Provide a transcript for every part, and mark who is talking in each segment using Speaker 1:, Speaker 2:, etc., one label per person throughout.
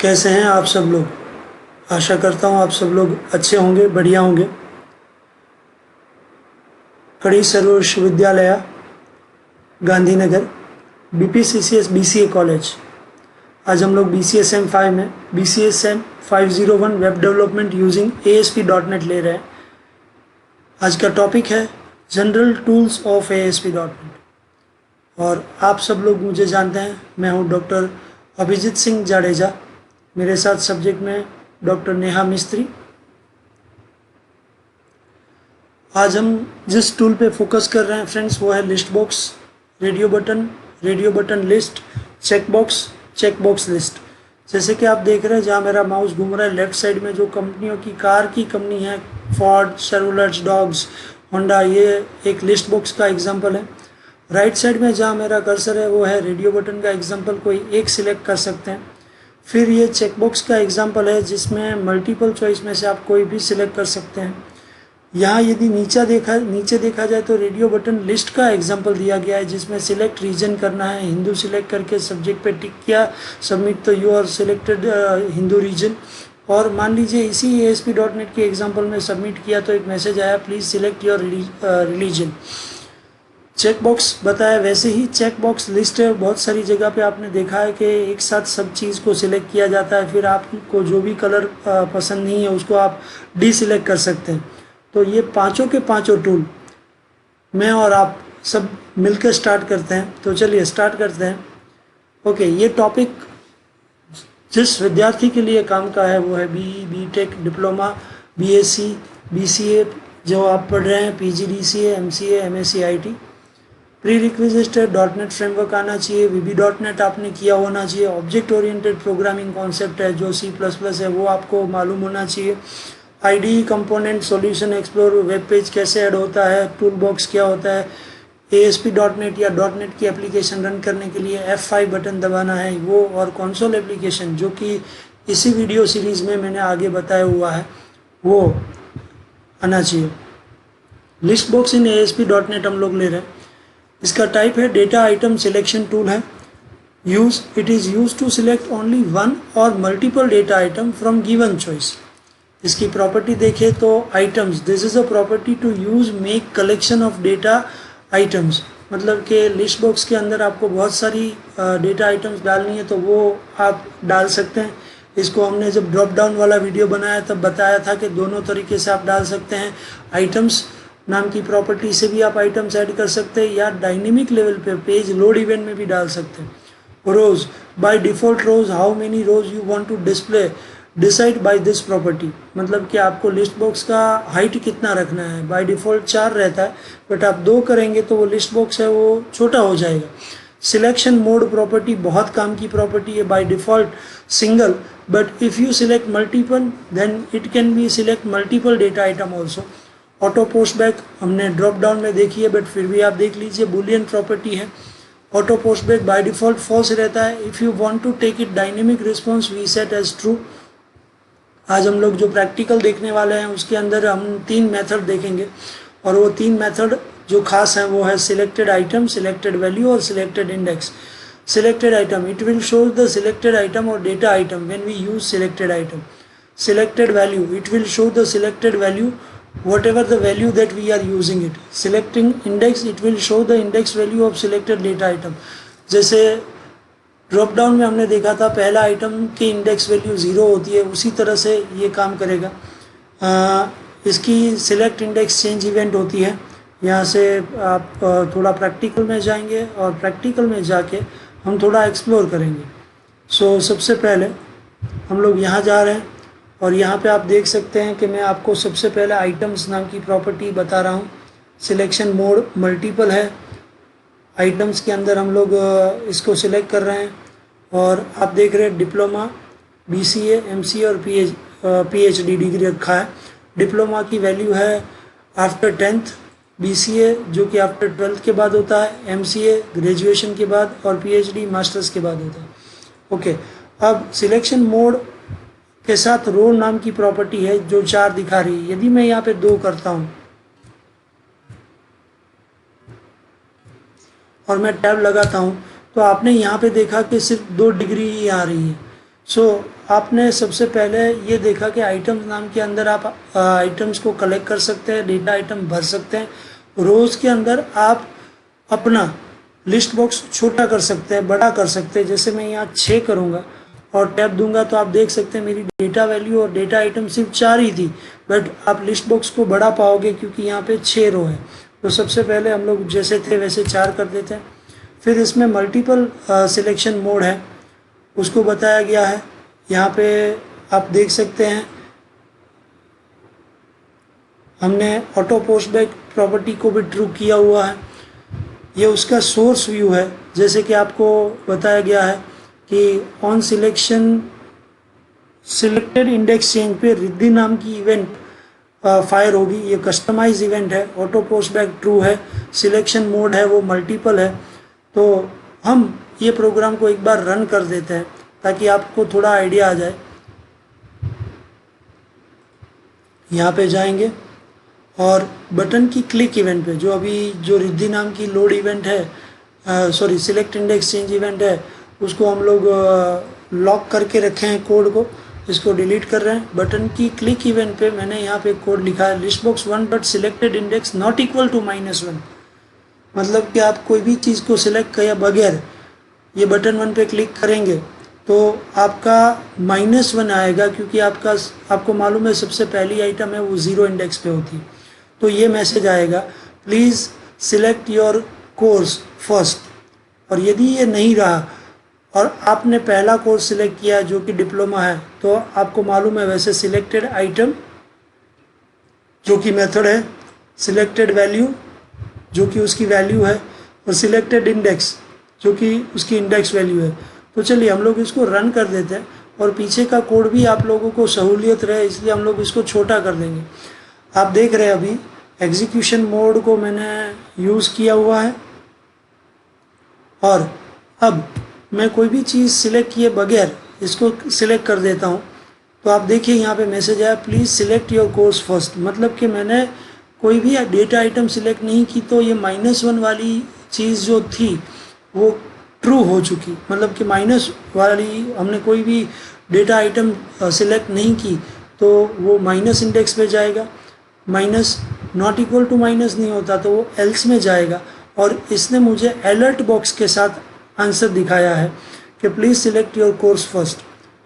Speaker 1: कैसे हैं आप सब लोग। आशा करता हूँ आप सब लोग अच्छे होंगे, बढ़िया होंगे। कड़ी सर्व विश्वविद्यालय गांधीनगर, BPCCS BCA कॉलेज। आज हम लोग BCSM 5 में BCSM 501 web development using ASP.NET ले रहे हैं। आज का टॉपिक है जनरल टूल्स ऑफ ASP.NET। और आप सब लोग मुझे जानते हैं, मैं हूँ डॉक्टर अभिजीत सिंह जाडेजा। मेरे साथ सब्जेक्ट में डॉक्टर नेहा मिस्त्री। आज हम जिस टूल पे फोकस कर रहे हैं फ्रेंड्स, वो है list box, radio button list, check box list. जैसे कि आप देख रहे हैं, जहाँ मेरा माउस घूम रहा है लेफ्ट साइड में, जो कंपनियों की कार की कंपनी है, फोर्ड, शेवरलेट डॉग्स, होंडा, ये एक लिस्ट बॉक्स का एग्जांपल है। राइट साइड में जहाँ मेरा कर्सर है वो है रेडियो बटन का एग्जांपल, कोई एक सिलेक्ट कर सकते हैं। फिर ये चेकबॉक्स का एग्जांपल है जिसमें मल्टीपल चॉइस में से आप कोई भी सिलेक्ट कर सकते हैं। यहाँ यदि नीचे देखा जाए तो रेडियो बटन लिस्ट का एग्जांपल दिया गया है, जिसमें सिलेक्ट रीजन करना है। हिंदू सिलेक्ट करके सब्जेक्ट पे टिक किया, सबमिट, तो you are selected Hindu reason. और मान लीजिए इसी ASP.NET के एग्जांपल में सबमिट किया तो एक मैसेज आया, please select your religion. Check box बताया वैसे ही चेक बॉक्स लिस्ट है। बहुत सारी जगह पे आपने देखा है कि एक साथ सब चीज़ को सिलेक्ट किया जाता है, फिर आपको जो भी कलर पसंद नहीं है उसको आप डिसिलेक्ट कर सकते हैं। तो ये पांचों के पांचों टूल मैं और आप सब मिलकर स्टार्ट करते हैं। तो चलिए स्टार्ट करते हैं। ओके, ये टॉपिक जिस विद्यार्थी के लिए काम का है वो है BE, BTech, diploma, BSc, BCA जो आप पढ़ रहे हैं, PG, DCA, MCA, MSc IT। Pre requisite है, .NET फ्रेमवर्क आना चाहिए, VB.NET आपने किया होना चाहिए। ऑब्जेक्ट ओरिएंटेड प्रोग्रामिंग कॉन्सेप्ट है जो C++ है वो आपको मालूम होना चाहिए। IDE component, solution explore, web page कैसे ऐड होता है, टूल बॉक्स क्या होता है, ASP.NET या .NET की एप्लीकेशन रन करने के लिए F5 बटन दबाना है वो, और कंसोल एप्लीकेशन जो कि इसी वीडियो सीरीज़ में मैंने आगे बताया हुआ है वो आना चाहिए। लिस्ट बॉक्स इन ASP.NET हम लोग ले रहे हैं। इसका टाइप है डेटा आइटम सिलेक्शन टूल है। Use, it is use to select only one और multiple data item from given choice. इसकी प्रॉपर्टी देखें तो items, this is a property to use make collection of data items. मतलब कि list box के अंदर आपको बहुत सारी डेटा आइटम्स डालनी है तो वो आप डाल सकते हैं। इसको हमने जब ड्रॉप डाउन वाला वीडियो बनाया तब बताया था कि दोनों तरीके से आप डाल सकते हैं। आइटम्स नाम की प्रॉपर्टी से भी आप आइटम्स ऐड कर सकते हैं, या डायनेमिक लेवल पे पेज लोड इवेंट में भी डाल सकते हैं। Rows, by default rows, how many rows you want to display, decide by this property. मतलब कि आपको लिस्ट बॉक्स का हाइट कितना रखना है। बाय डिफ़ॉल्ट 4 रहता है, बट आप 2 करेंगे तो वो लिस्ट बॉक्स है वो छोटा हो जाएगा। सिलेक्शन मोड प्रॉपर्टी बहुत काम की प्रॉपर्टी है। By default single, but if you select multiple then it can be select multiple data item also. Auto post back हमने ड्रॉप डाउन में देखी है, बट फिर भी आप देख लीजिए, बुलियन प्रॉपर्टी है। Auto post back by default false रहता है। If you want to take it dynamic response we set as true. आज हम लोग जो प्रैक्टिकल देखने वाले हैं उसके अंदर हम 3 मेथड देखेंगे, और वो 3 मेथड जो खास हैं वो है सिलेक्टेड आइटम, सिलेक्टेड वैल्यू और selected index. Selected item, it will show the selected item और data item when we use selected item. Selected value, it will show the selected value whatever the value that we are using it. Selecting index, it will show the index value of selected data item. जैसे drop down में हमने देखा था पहला item की index value 0 होती है, उसी तरह से ये काम करेगा। इसकी सिलेक्ट इंडेक्स चेंज इवेंट होती है। यहाँ से आप थोड़ा प्रैक्टिकल में जाएंगे और प्रैक्टिकल में जाके हम थोड़ा एक्सप्लोर करेंगे। सो सबसे पहले हम लोग यहाँ जा रहे हैं, और यहाँ पे आप देख सकते हैं कि मैं आपको सबसे पहले आइटम्स नाम की प्रॉपर्टी बता रहा हूँ। सिलेक्शन मोड मल्टीपल है। आइटम्स के अंदर हम लोग इसको सिलेक्ट कर रहे हैं, और आप देख रहे हैं डिप्लोमा, BCA, MCA और PhD डिग्री रखा है। डिप्लोमा की वैल्यू है आफ्टर 10th, BCA जो कि आफ्टर 12th के बाद होता है, MCA ग्रेजुएशन के बाद, और PhD मास्टर्स के बाद होता है। ओके, अब सिलेक्शन मोड के साथ रो नाम की प्रॉपर्टी है जो 4 दिखा रही है। यदि मैं यहाँ पे 2 करता हूँ और मैं टैब लगाता हूँ तो आपने यहाँ पे देखा कि सिर्फ 2 डिग्री ही आ रही है। सो आपने सबसे पहले ये देखा कि आइटम्स नाम के अंदर आप आइटम्स को कलेक्ट कर सकते हैं, डेटा आइटम भर सकते हैं। रोज़ के अंदर आप अपना लिस्ट बॉक्स छोटा कर सकते हैं, बड़ा कर सकते हैं। जैसे मैं यहाँ 6 करूँगा और टैप दूंगा तो आप देख सकते हैं मेरी डेटा वैल्यू और डेटा आइटम सिर्फ 4 ही थी, बट आप लिस्ट बॉक्स को बढ़ा पाओगे क्योंकि यहाँ पे 6 रो है। तो सबसे पहले हम लोग जैसे थे वैसे 4 कर देते हैं। फिर इसमें मल्टीपल सिलेक्शन मोड है, उसको बताया गया है। यहाँ पे आप देख सकते हैं हमने ऑटो पोस्ट बैक प्रॉपर्टी को भी ट्रू किया हुआ है। ये उसका सोर्स व्यू है, जैसे कि आपको बताया गया है कि on selection selected index change पे रिद्धि नाम की इवेंट फायर होगी। ये कस्टमाइज इवेंट है, ऑटो पोस्ट बैक ट्रू है, सिलेक्शन मोड है वो मल्टीपल है। तो हम ये प्रोग्राम को एक बार रन कर देते हैं ताकि आपको थोड़ा आइडिया आ जाए। यहाँ पे जाएंगे और बटन की क्लिक इवेंट पे जो रिद्धि नाम की लोड इवेंट है, sorry select index change event है, उसको हम लोग लॉक करके रखे हैं कोड को, इसको डिलीट कर रहे हैं। बटन की क्लिक इवेंट पे मैंने यहाँ पे कोड लिखा है list box 1 but selected index not equal to -1। मतलब कि आप कोई भी चीज़ को सिलेक्ट किए बगैर ये बटन 1 पे क्लिक करेंगे तो आपका -1 आएगा, क्योंकि आपको मालूम है सबसे पहली आइटम है वो 0 इंडेक्स पे होती है। तो ये मैसेज आएगा please select your course first. और यदि ये नहीं रहा और आपने पहला कोर्स सिलेक्ट किया जो कि डिप्लोमा है, तो आपको मालूम है वैसे सिलेक्टेड आइटम जो कि मेथड है, सिलेक्टेड वैल्यू जो कि उसकी वैल्यू है, और सिलेक्टेड इंडेक्स जो कि उसकी इंडेक्स वैल्यू है। तो चलिए हम लोग इसको रन कर देते हैं और पीछे का कोड भी आप लोगों को सहूलियत रहे इसलिए हम लोग इसको छोटा कर देंगे। आप देख रहे हैं अभी एग्जीक्यूशन मोड को मैंने यूज़ किया हुआ है और अब मैं कोई भी चीज़ सिलेक्ट किए बगैर इसको सिलेक्ट कर देता हूँ। तो आप देखिए यहाँ पे मैसेज आया please select your course first. मतलब कि मैंने कोई भी डेटा आइटम सिलेक्ट नहीं की तो ये -1 वाली चीज़ जो थी वो ट्रू हो चुकी। मतलब कि माइनस वाली हमने कोई भी डेटा आइटम सिलेक्ट नहीं की तो वो माइनस इंडेक्स पे जाएगा। Minus not equal to minus नहीं होता तो वो एल्स में जाएगा। और इसने मुझे अलर्ट बॉक्स के साथ आंसर दिखाया है कि please select your course first.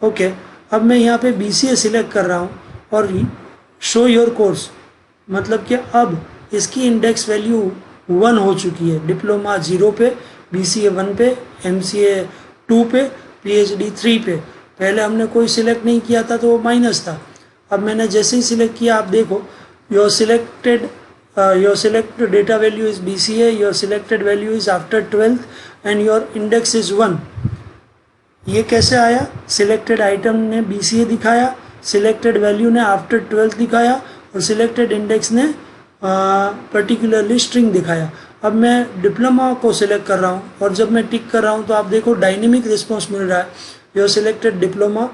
Speaker 1: Okay, अब मैं यहाँ पे BCA सिलेक्ट कर रहा हूँ और शो योर कोर्स, मतलब कि अब इसकी इंडेक्स वैल्यू 1 हो चुकी है। डिप्लोमा 0 पे, BCA 1 पे, MCA 2 पे, PhD 3 पे। पहले हमने कोई सिलेक्ट नहीं किया था तो वो माइनस था। अब मैंने जैसे ही सिलेक्ट किया आप देखो your selected data value is BCA, your selected value is after 12th and your index is 1। ये कैसे आया? सिलेक्टेड आइटम ने BCA दिखाया, सिलेक्टेड वैल्यू ने आफ्टर 12th दिखाया और सिलेक्टेड इंडेक्स ने पर्टिकुलरली स्ट्रिंग दिखाया। अब मैं डिप्लोमा को सिलेक्ट कर रहा हूँ और जब मैं टिक कर रहा हूँ तो आप देखो डायनेमिक रिस्पॉन्स मिल रहा है। योर सिलेक्टेड डिप्लोमा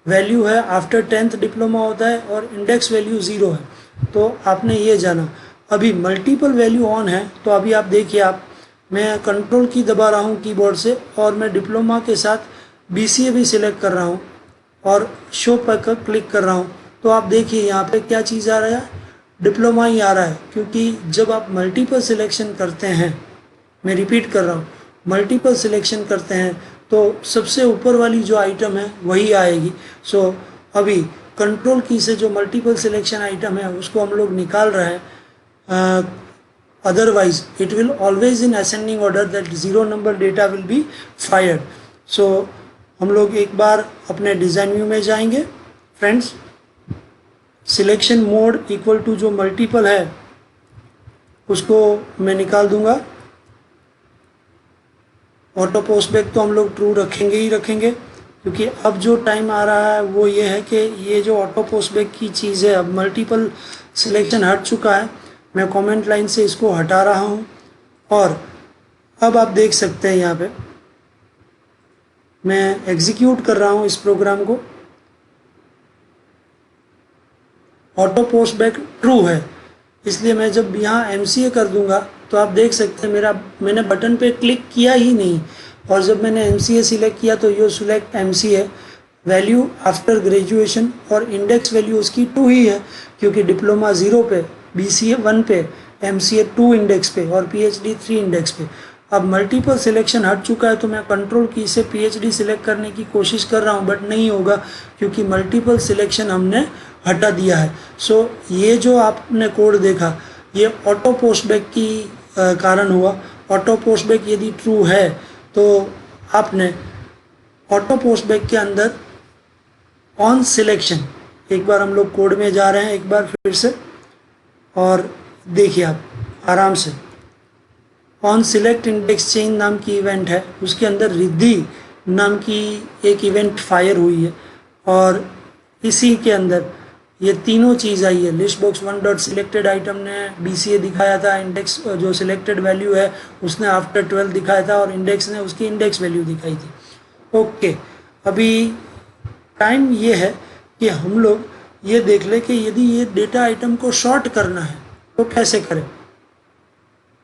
Speaker 1: वैल्यू है आफ्टर 10th डिप्लोमा होता है और इंडेक्स वैल्यू 0 है। तो आपने ये जाना। अभी मल्टीपल वैल्यू ऑन है तो अभी आप देखिए, मैं कंट्रोल की दबा रहा हूँ कीबोर्ड से और मैं डिप्लोमा के साथ BCA भी सिलेक्ट कर रहा हूँ और शो पर क्लिक कर रहा हूँ। तो आप देखिए यहाँ पे क्या चीज़ आ रहा है, डिप्लोमा ही आ रहा है। क्योंकि जब आप मल्टीपल सिलेक्शन करते हैं, मैं रिपीट कर रहा हूँ, मल्टीपल सिलेक्शन करते हैं तो सबसे ऊपर वाली जो आइटम है वही आएगी। सो अभी कंट्रोल की से जो मल्टीपल सिलेक्शन आइटम है उसको हम लोग निकाल रहे हैं। Otherwise it will always in ascending order that 0 number data will be fired. So हम लोग एक बार अपने डिज़ाइन व्यू में जाएंगे friends. Selection mode equal to जो मल्टीपल है उसको मैं निकाल दूंगा। ऑटो पोस्ट बैक तो हम लोग ट्रू रखेंगे ही रखेंगे, क्योंकि अब जो टाइम आ रहा है वो ये है कि ये जो ऑटो पोस्ट बैक की चीज़ है, अब मल्टीपल सिलेक्शन हट चुका है। मैं कमेंट लाइन से इसको हटा रहा हूँ और अब आप देख सकते हैं यहाँ पे मैं एग्जीक्यूट कर रहा हूँ इस प्रोग्राम को। ऑटो पोस्ट बैक ट्रू है, इसलिए मैं जब यहाँ MCA कर दूंगा तो आप देख सकते हैं मैंने बटन पे क्लिक किया ही नहीं। और जब मैंने MCA सिलेक्ट किया तो यो select MCA value after graduation, और इंडेक्स वैल्यू उसकी 2 ही है क्योंकि डिप्लोमा 0 पे, BCA 1 पे, MCA 2 इंडेक्स पे और PhD 3 इंडेक्स पे। अब मल्टीपल सिलेक्शन हट चुका है तो मैं कंट्रोल की से PhD सिलेक्ट करने की कोशिश कर रहा हूँ, बट नहीं होगा क्योंकि मल्टीपल सिलेक्शन हमने हटा दिया है। सो ये जो आपने कोड देखा ये ऑटो पोस्टबैक की कारण हुआ। ऑटो पोस्टबैक यदि ट्रू है तो आपने ऑटो पोस्टबैक के अंदर ऑन सिलेक्शन, एक बार हम लोग कोड में जा रहे हैं एक बार फिर से और देखिए आप आराम से, ऑन सिलेक्ट इंडेक्स चेंज नाम की इवेंट है, उसके अंदर रिद्धि नाम की एक इवेंट फायर हुई है और इसी के अंदर ये तीनों चीज़ आई है। List box 1 dot selected item ने BCA दिखाया था, इंडेक्स जो सिलेक्टेड वैल्यू है उसने आफ्टर 12 दिखाया था और इंडेक्स ने उसकी इंडेक्स वैल्यू दिखाई थी। ओके, अभी टाइम ये है कि हम लोग ये देख लें कि यदि ये डेटा आइटम को शॉर्ट करना है तो कैसे करें।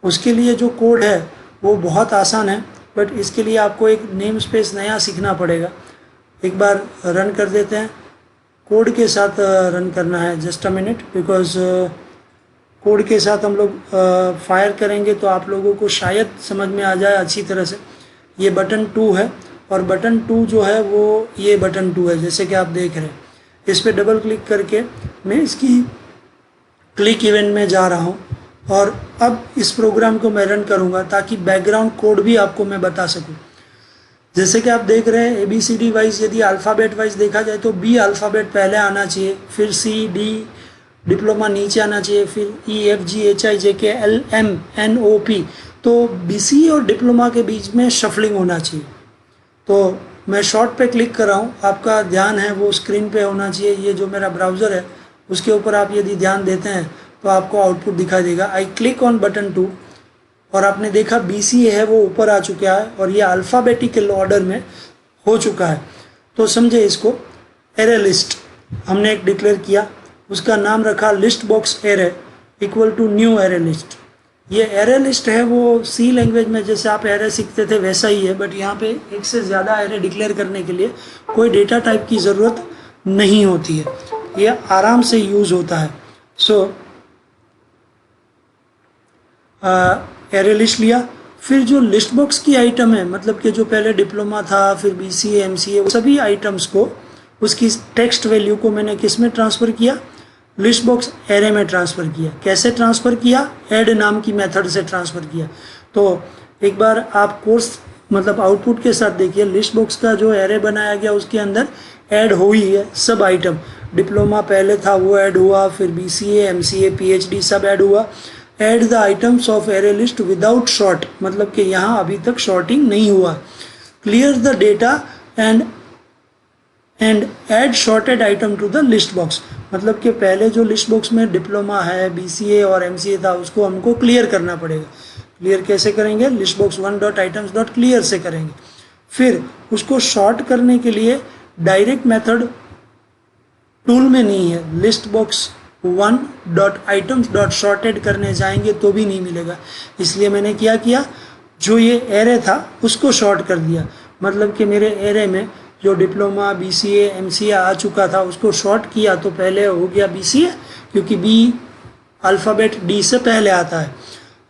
Speaker 1: उसके लिए जो कोड है वो बहुत आसान है, बट इसके लिए आपको एक नेम स्पेस नया सीखना पड़ेगा। एक बार रन कर देते हैं, कोड के साथ रन करना है, just a minute, because code के साथ हम लोग फायर करेंगे तो आप लोगों को शायद समझ में आ जाए अच्छी तरह से। ये बटन 2 है और बटन 2 जो है वो ये बटन 2 है, जैसे कि आप देख रहे हैं। इस पर डबल क्लिक करके मैं इसकी क्लिक इवेंट में जा रहा हूँ और अब इस प्रोग्राम को मैं रन करूँगा ताकि बैकग्राउंड कोड भी आपको मैं बता सकूँ। जैसे कि आप देख रहे हैं ABCD वाइज, यदि अल्फ़ाबेट वाइज देखा जाए तो B अल्फ़ाबेट पहले आना चाहिए, फिर C D डिप्लोमा नीचे आना चाहिए, फिर E F G H I J K L M N O P। तो BCA और डिप्लोमा के बीच में शफलिंग होना चाहिए। तो मैं शॉर्ट पे क्लिक कर रहा हूँ, आपका ध्यान है वो स्क्रीन पे होना चाहिए। ये जो मेरा ब्राउज़र है उसके ऊपर आप यदि ध्यान देते हैं तो आपको आउटपुट दिखाई देगा। आई क्लिक ऑन बटन 2 और आपने देखा BCA है वो ऊपर आ चुका है और ये अल्फ़ाबेटिकल ऑर्डर में हो चुका है। तो समझे इसको, एरे लिस्ट हमने एक डिक्लेयर किया, उसका नाम रखा list box array equal to new array list. ये एरे लिस्ट है वो C लैंग्वेज में जैसे आप एरे सीखते थे वैसा ही है, बट यहाँ पे एक से ज़्यादा एरे डिक्लेयर करने के लिए कोई डेटा टाइप की ज़रूरत नहीं होती है, ये आराम से यूज़ होता है। सो एरे लिस्ट लिया, फिर जो लिस्ट बॉक्स की आइटम है, मतलब कि जो पहले डिप्लोमा था फिर BCA MCA सभी आइटम्स को उसकी टेक्स्ट वैल्यू को मैंने किस में ट्रांसफ़र किया, लिस्ट बॉक्स एरे में ट्रांसफ़र किया। कैसे ट्रांसफ़र किया, ऐड नाम की मेथड से ट्रांसफ़र किया। तो एक बार आप कोर्स मतलब आउटपुट के साथ देखिए, लिस्ट बॉक्स का जो एरे बनाया गया उसके अंदर ऐड हुई है सब आइटम। डिप्लोमा पहले था वो ऐड हुआ, फिर BCA MCA PhD सब ऐड हुआ। Add the items of array list without sort, मतलब कि यहाँ अभी तक शॉर्टिंग नहीं हुआ। Clear the data and add sorted item to the list box, मतलब कि पहले जो लिस्ट बॉक्स में डिप्लोमा है BCA और MCA था उसको हमको क्लियर करना पड़ेगा। क्लियर कैसे करेंगे, list box 1 dot items dot clear से करेंगे। फिर उसको शॉर्ट करने के लिए डायरेक्ट मेथड टूल में नहीं है, list box 1 dot items dot shorted करने जाएंगे तो भी नहीं मिलेगा। इसलिए मैंने क्या किया, जो ये एरे था उसको शॉर्ट कर दिया, मतलब कि मेरे एरे में जो डिप्लोमा BCA MCA आ चुका था उसको शॉर्ट किया तो पहले हो गया BCA, क्योंकि B अल्फ़ाबेट D से पहले आता है।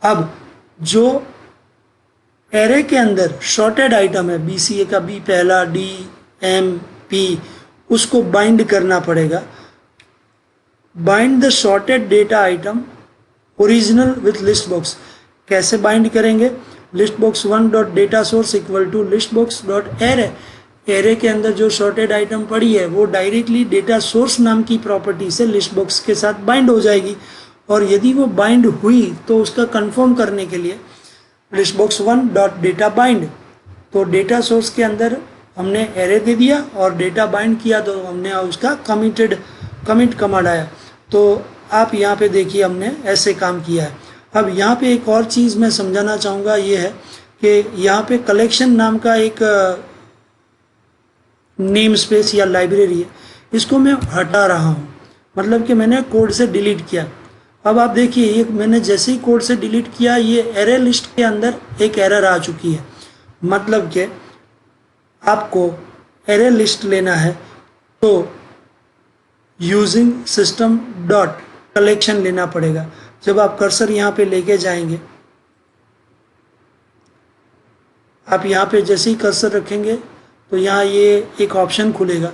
Speaker 1: अब जो एरे के अंदर शॉर्टेड आइटम है, BCA का B पहला, D M P, उसको बाइंड करना पड़ेगा। Bind the sorted data item original with list box. कैसे बाइंड करेंगे, list box 1 dot data source equal to list box dot array. Array के अंदर जो शॉर्टेड आइटम पड़ी है वो डायरेक्टली डेटा सोर्स नाम की प्रॉपर्टी से लिस्ट बॉक्स के साथ बाइंड हो जाएगी, और यदि वो बाइंड हुई तो उसका कंफर्म करने के लिए list box 1 dot data bind, तो डेटा सोर्स के अंदर हमने एरे दे दिया और डेटा बाइंड किया तो हमने उसका कमिट कमांड आया। तो आप यहाँ पे देखिए हमने ऐसे काम किया है। अब यहाँ पे एक और चीज़ मैं समझाना चाहूँगा, ये है कि यहाँ पे कलेक्शन नाम का एक नेम स्पेस या लाइब्रेरी है, इसको मैं हटा रहा हूँ, मतलब कि मैंने कोड से डिलीट किया। अब आप देखिए ये मैंने जैसे ही कोड से डिलीट किया ये एरे लिस्ट के अंदर एक एरर आ चुकी है, मतलब कि आपको एरे लिस्ट लेना है तो यूजिंग सिस्टम डॉट कलेक्शन लेना पड़ेगा। जब आप कर्सर यहाँ पे लेके जाएंगे, आप यहाँ पे जैसे ही कर्सर रखेंगे तो यहाँ ये एक ऑप्शन खुलेगा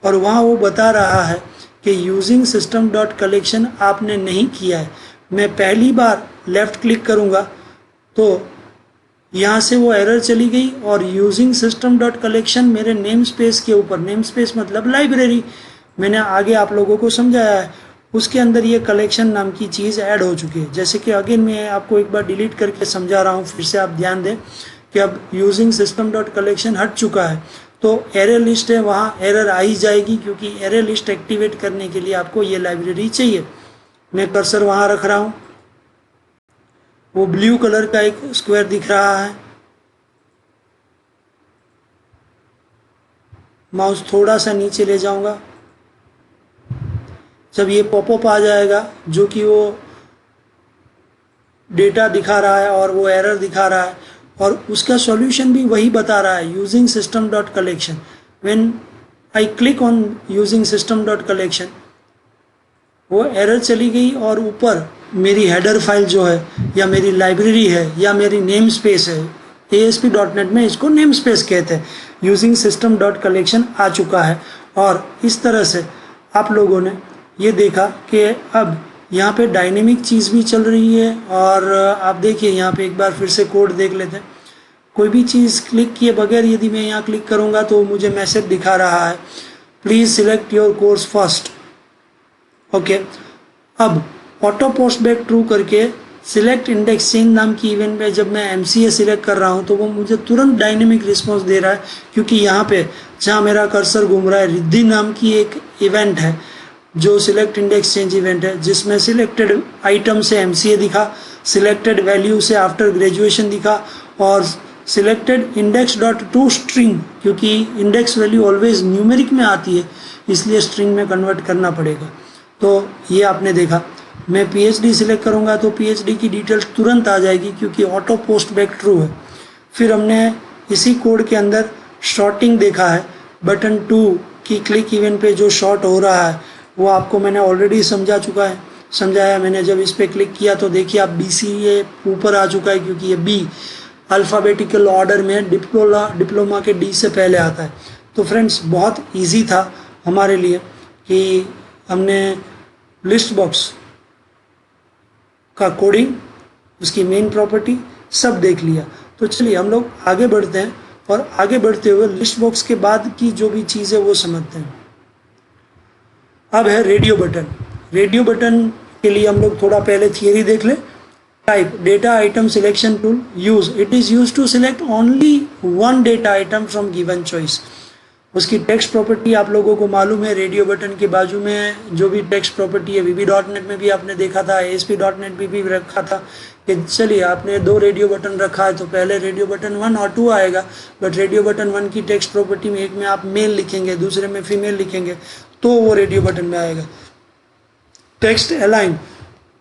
Speaker 1: और वहाँ वो बता रहा है कि यूजिंग सिस्टम डॉट कलेक्शन आपने नहीं किया है। मैं पहली बार लेफ़्ट क्लिक करूँगा तो यहाँ से वो एरर चली गई और यूजिंग सिस्टम डॉट कलेक्शन मेरे नेम स्पेस के ऊपर, नेम स्पेस मतलब लाइब्रेरी, मैंने आगे आप लोगों को समझाया है, उसके अंदर ये कलेक्शन नाम की चीज़ ऐड हो चुकी है। जैसे कि अगेन मैं आपको एक बार डिलीट करके समझा रहा हूँ, फिर से आप ध्यान दें कि अब यूजिंग सिस्टम डॉट कलेक्शन हट चुका है तो एरर लिस्ट है, वहाँ एरर आई जाएगी क्योंकि एरर लिस्ट एक्टिवेट करने के लिए आपको ये लाइब्रेरी चाहिए। मैं कर्सर वहाँ रख रहा हूँ, वो ब्लू कलर का एक स्क्वायर दिख रहा है, माउस थोड़ा सा नीचे ले जाऊंगा, जब ये पॉपअप आ जाएगा जो कि वो डेटा दिखा रहा है और वो एरर दिखा रहा है और उसका सॉल्यूशन भी वही बता रहा है, using system dot collection. When I click on using system dot collection वो एरर चली गई और ऊपर मेरी हेडर फाइल जो है या मेरी लाइब्रेरी है या मेरी नेम स्पेस है, ASP.NET में इसको नेम स्पेस कहते हैं, यूजिंग सिस्टम डॉट कलेक्शन आ चुका है। और इस तरह से आप लोगों ने ये देखा कि अब यहाँ पे डायनेमिक चीज़ भी चल रही है। और आप देखिए यहाँ पे एक बार फिर से कोड देख लेते हैं। कोई भी चीज़ क्लिक किए बगैर यदि मैं यहाँ क्लिक करूँगा तो मुझे मैसेज दिखा रहा है, please select your course first. Okay, अब ऑटो पोस्ट बैक ट्रू करके सिलेक्ट इंडेक्स चेंज नाम की इवेंट में जब मैं MCA सिलेक्ट कर रहा हूँ तो वो मुझे तुरंत डायनेमिक रिस्पॉन्स दे रहा है, क्योंकि यहाँ पे जहाँ मेरा कर्सर घूम रहा है रिद्धि नाम की एक इवेंट है जो सिलेक्ट इंडेक्स चेंज इवेंट है, जिसमें सिलेक्टेड आइटम से MCA दिखा, सिलेक्टेड वैल्यू से आफ्टर ग्रेजुएशन दिखा और selected index dot to string, क्योंकि इंडेक्स वैल्यू ऑलवेज न्यूमेरिक में आती है इसलिए स्ट्रिंग में कन्वर्ट करना पड़ेगा। तो ये आपने देखा। मैं PhD सिलेक्ट करूँगा तो PhD की डिटेल्स तुरंत आ जाएगी क्योंकि ऑटो पोस्ट बैक ट्रू है। फिर हमने इसी कोड के अंदर शॉर्टिंग देखा है, बटन 2 की क्लिक इवेंट पे जो शॉर्ट हो रहा है वो आपको मैंने ऑलरेडी समझाया मैंने। जब इस पर क्लिक किया तो देखिए आप BCA ऊपर आ चुका है क्योंकि ये B अल्फ़ाबेटिकल ऑर्डर में डिप्लोमा के D से पहले आता है। तो फ्रेंड्स बहुत ईजी था हमारे लिए कि हमने लिस्ट बॉक्स का कोडिंग, उसकी मेन प्रॉपर्टी सब देख लिया। तो चलिए हम लोग आगे बढ़ते हैं और आगे बढ़ते हुए लिस्ट बॉक्स के बाद की जो भी चीज़ है वो समझते हैं। अब है रेडियो बटन। रेडियो बटन के लिए हम लोग थोड़ा पहले थियरी देख लें। Type data item selection tool, use it is use to select only one data item from given choice. उसकी टेक्स्ट प्रॉपर्टी आप लोगों को मालूम है, रेडियो बटन के बाजू में जो भी टेक्स्ट प्रॉपर्टी है VB.NET में भी आपने देखा था, ASP.NET भी रखा था कि चलिए आपने 2 रेडियो बटन रखा है तो पहले रेडियो बटन 1 और 2 आएगा, बट रेडियो बटन 1 की टेक्स्ट प्रॉपर्टी में एक में आप मेल लिखेंगे, दूसरे में फीमेल लिखेंगे तो वो रेडियो बटन में आएगा। Text align,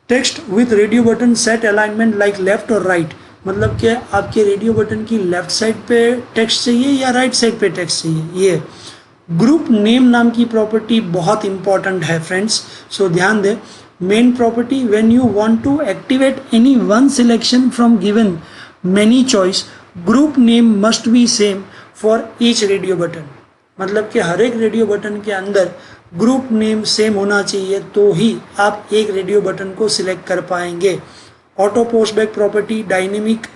Speaker 1: text with radio button set alignment like left और राइट, मतलब कि आपके रेडियो बटन की लेफ्ट साइड पे टेक्स्ट चाहिए या राइट साइड पे टेक्स्ट चाहिए। ये ग्रुप नेम नाम की प्रॉपर्टी बहुत इंपॉर्टेंट है फ्रेंड्स, सो ध्यान दें। Main property, when you want to activate any one selection from given many choice, group name must be same for each radio button, मतलब कि हर एक रेडियो बटन के अंदर ग्रुप नेम सेम होना चाहिए तो ही आप एक रेडियो बटन को सिलेक्ट कर पाएंगे। Auto post back property dynamic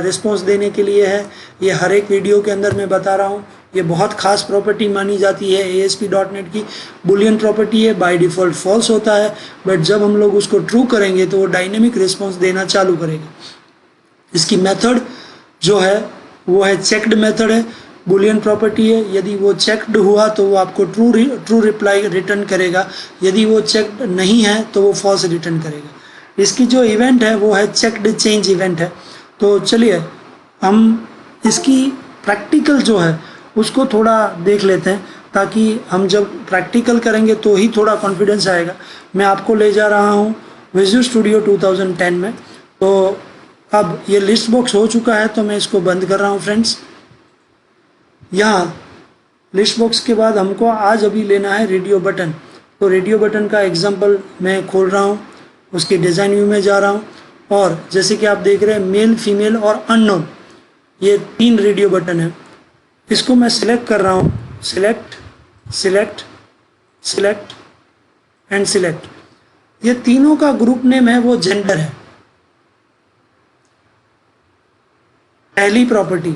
Speaker 1: response देने के लिए है, ये हर एक वीडियो के अंदर मैं बता रहा हूँ। ये बहुत खास प्रॉपर्टी मानी जाती है ASP.NET की, बुलियन प्रॉपर्टी है, बाय डिफ़ॉल्ट फॉल्स होता है, बट जब हम लोग उसको ट्रू करेंगे तो वो डायनेमिक रिस्पॉन्स देना चालू करेगा। इसकी मेथड जो है वो है चेक्ड मेथड है, बुलियन प्रॉपर्टी है, यदि वो चेक्ड हुआ तो वो आपको ट्रू रिप्लाई रिटर्न करेगा, यदि वो चेक्ड नहीं है तो वो फॉल्स रिटर्न करेगा। इसकी जो इवेंट है वो है चेक्ड चेंज इवेंट है। तो चलिए हम इसकी प्रैक्टिकल जो है उसको थोड़ा देख लेते हैं ताकि हम जब प्रैक्टिकल करेंगे तो ही थोड़ा कॉन्फिडेंस आएगा। मैं आपको ले जा रहा हूँ विजुअल स्टूडियो 2010 में। तो अब ये लिस्ट बॉक्स हो चुका है तो मैं इसको बंद कर रहा हूँ फ्रेंड्स। यहाँ लिस्ट बॉक्स के बाद हमको आज अभी लेना है रेडियो बटन। तो रेडियो बटन का एग्जांपल मैं खोल रहा हूँ, उसके डिज़ाइन व्यू में जा रहा हूँ और जैसे कि आप देख रहे हैं मेल, फीमेल और अननोन, ये 3 रेडियो बटन है। इसको मैं सिलेक्ट कर रहा हूँ, select, select, select and select. ये तीनों का ग्रुप नेम है वो जेंडर है, पहली प्रॉपर्टी।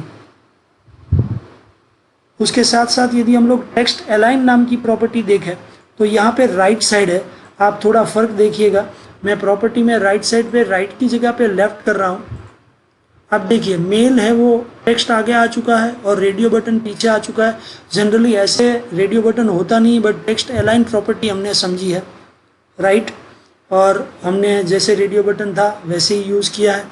Speaker 1: उसके साथ साथ यदि हम लोग टेक्स्ट अलाइन नाम की प्रॉपर्टी देखें तो यहाँ पे राइट साइड है, आप थोड़ा फर्क देखिएगा। मैं प्रॉपर्टी में राइट साइड पे राइट की जगह पे लेफ्ट कर रहा हूँ। अब देखिए मेल है वो टेक्स्ट आगे आ चुका है और रेडियो बटन पीछे आ चुका है। जनरली ऐसे रेडियो बटन होता नहीं, बट टेक्स्ट अलाइन प्रॉपर्टी हमने समझी है, राइट, और हमने जैसे रेडियो बटन था वैसे ही यूज़ किया है।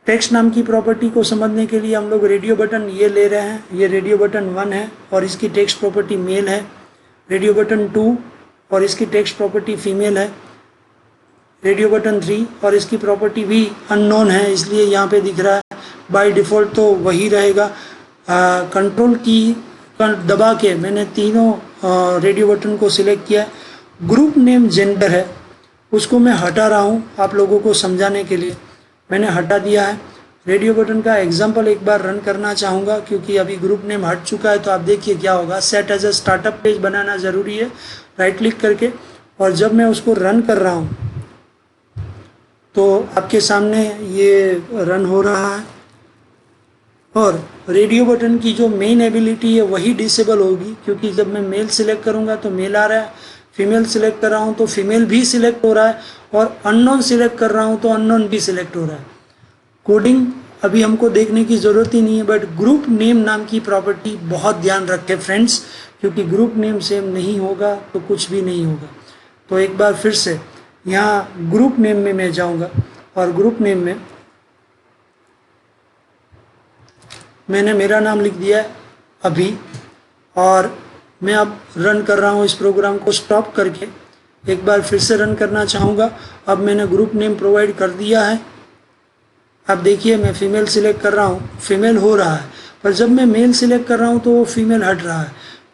Speaker 1: टेक्स्ट नाम की प्रॉपर्टी को समझने के लिए हम लोग रेडियो बटन ये ले रहे हैं, ये रेडियो बटन 1 है और इसकी टेक्स्ट प्रॉपर्टी मेल है। रेडियो बटन 2 और इसकी टेक्स्ट प्रॉपर्टी फीमेल है। रेडियो बटन 3 और इसकी प्रॉपर्टी भी अननोन है, इसलिए यहाँ पे दिख रहा है। बाय डिफ़ॉल्ट तो वही रहेगा। कंट्रोल की दबा के मैंने तीनों रेडियो बटन को सिलेक्ट किया है। ग्रुप नेम जेंडर है, उसको मैं हटा रहा हूँ आप लोगों को समझाने के लिए, मैंने हटा दिया है। रेडियो बटन का एग्जाम्पल एक बार रन करना चाहूँगा क्योंकि अभी ग्रुप नेम हट चुका है। तो आप देखिए क्या होगा। Set as a startup page बनाना ज़रूरी है, राइट क्लिक करके, और जब मैं उसको रन कर रहा हूँ तो आपके सामने ये रन हो रहा है और रेडियो बटन की जो मेन एबिलिटी है वही डिसेबल होगी, क्योंकि जब मैं मेल सिलेक्ट करूँगा तो मेल आ रहा है, फीमेल सिलेक्ट कर रहा हूँ तो फीमेल भी सिलेक्ट हो रहा है, और अननोन सिलेक्ट कर रहा हूँ तो अननोन भी सिलेक्ट हो रहा है। कोडिंग अभी हमको देखने की ज़रूरत ही नहीं है, बट ग्रुप नेम नाम की प्रॉपर्टी बहुत ध्यान रखें फ्रेंड्स, क्योंकि ग्रुप नेम सेम नहीं होगा तो कुछ भी नहीं होगा। तो एक बार फिर से यहाँ ग्रुप नेम में मैं जाऊँगा और ग्रुप नेम में मैंने मेरा नाम लिख दिया है अभी, और मैं अब रन कर रहा हूँ। इस प्रोग्राम को स्टॉप करके एक बार फिर से रन करना चाहूँगा। अब मैंने ग्रुप नेम प्रोवाइड कर दिया है। अब देखिए मैं फीमेल सिलेक्ट कर रहा हूँ, फीमेल हो रहा है, पर जब मैं मेल सिलेक्ट कर रहा हूँ तो वो फीमेल हट रहा है,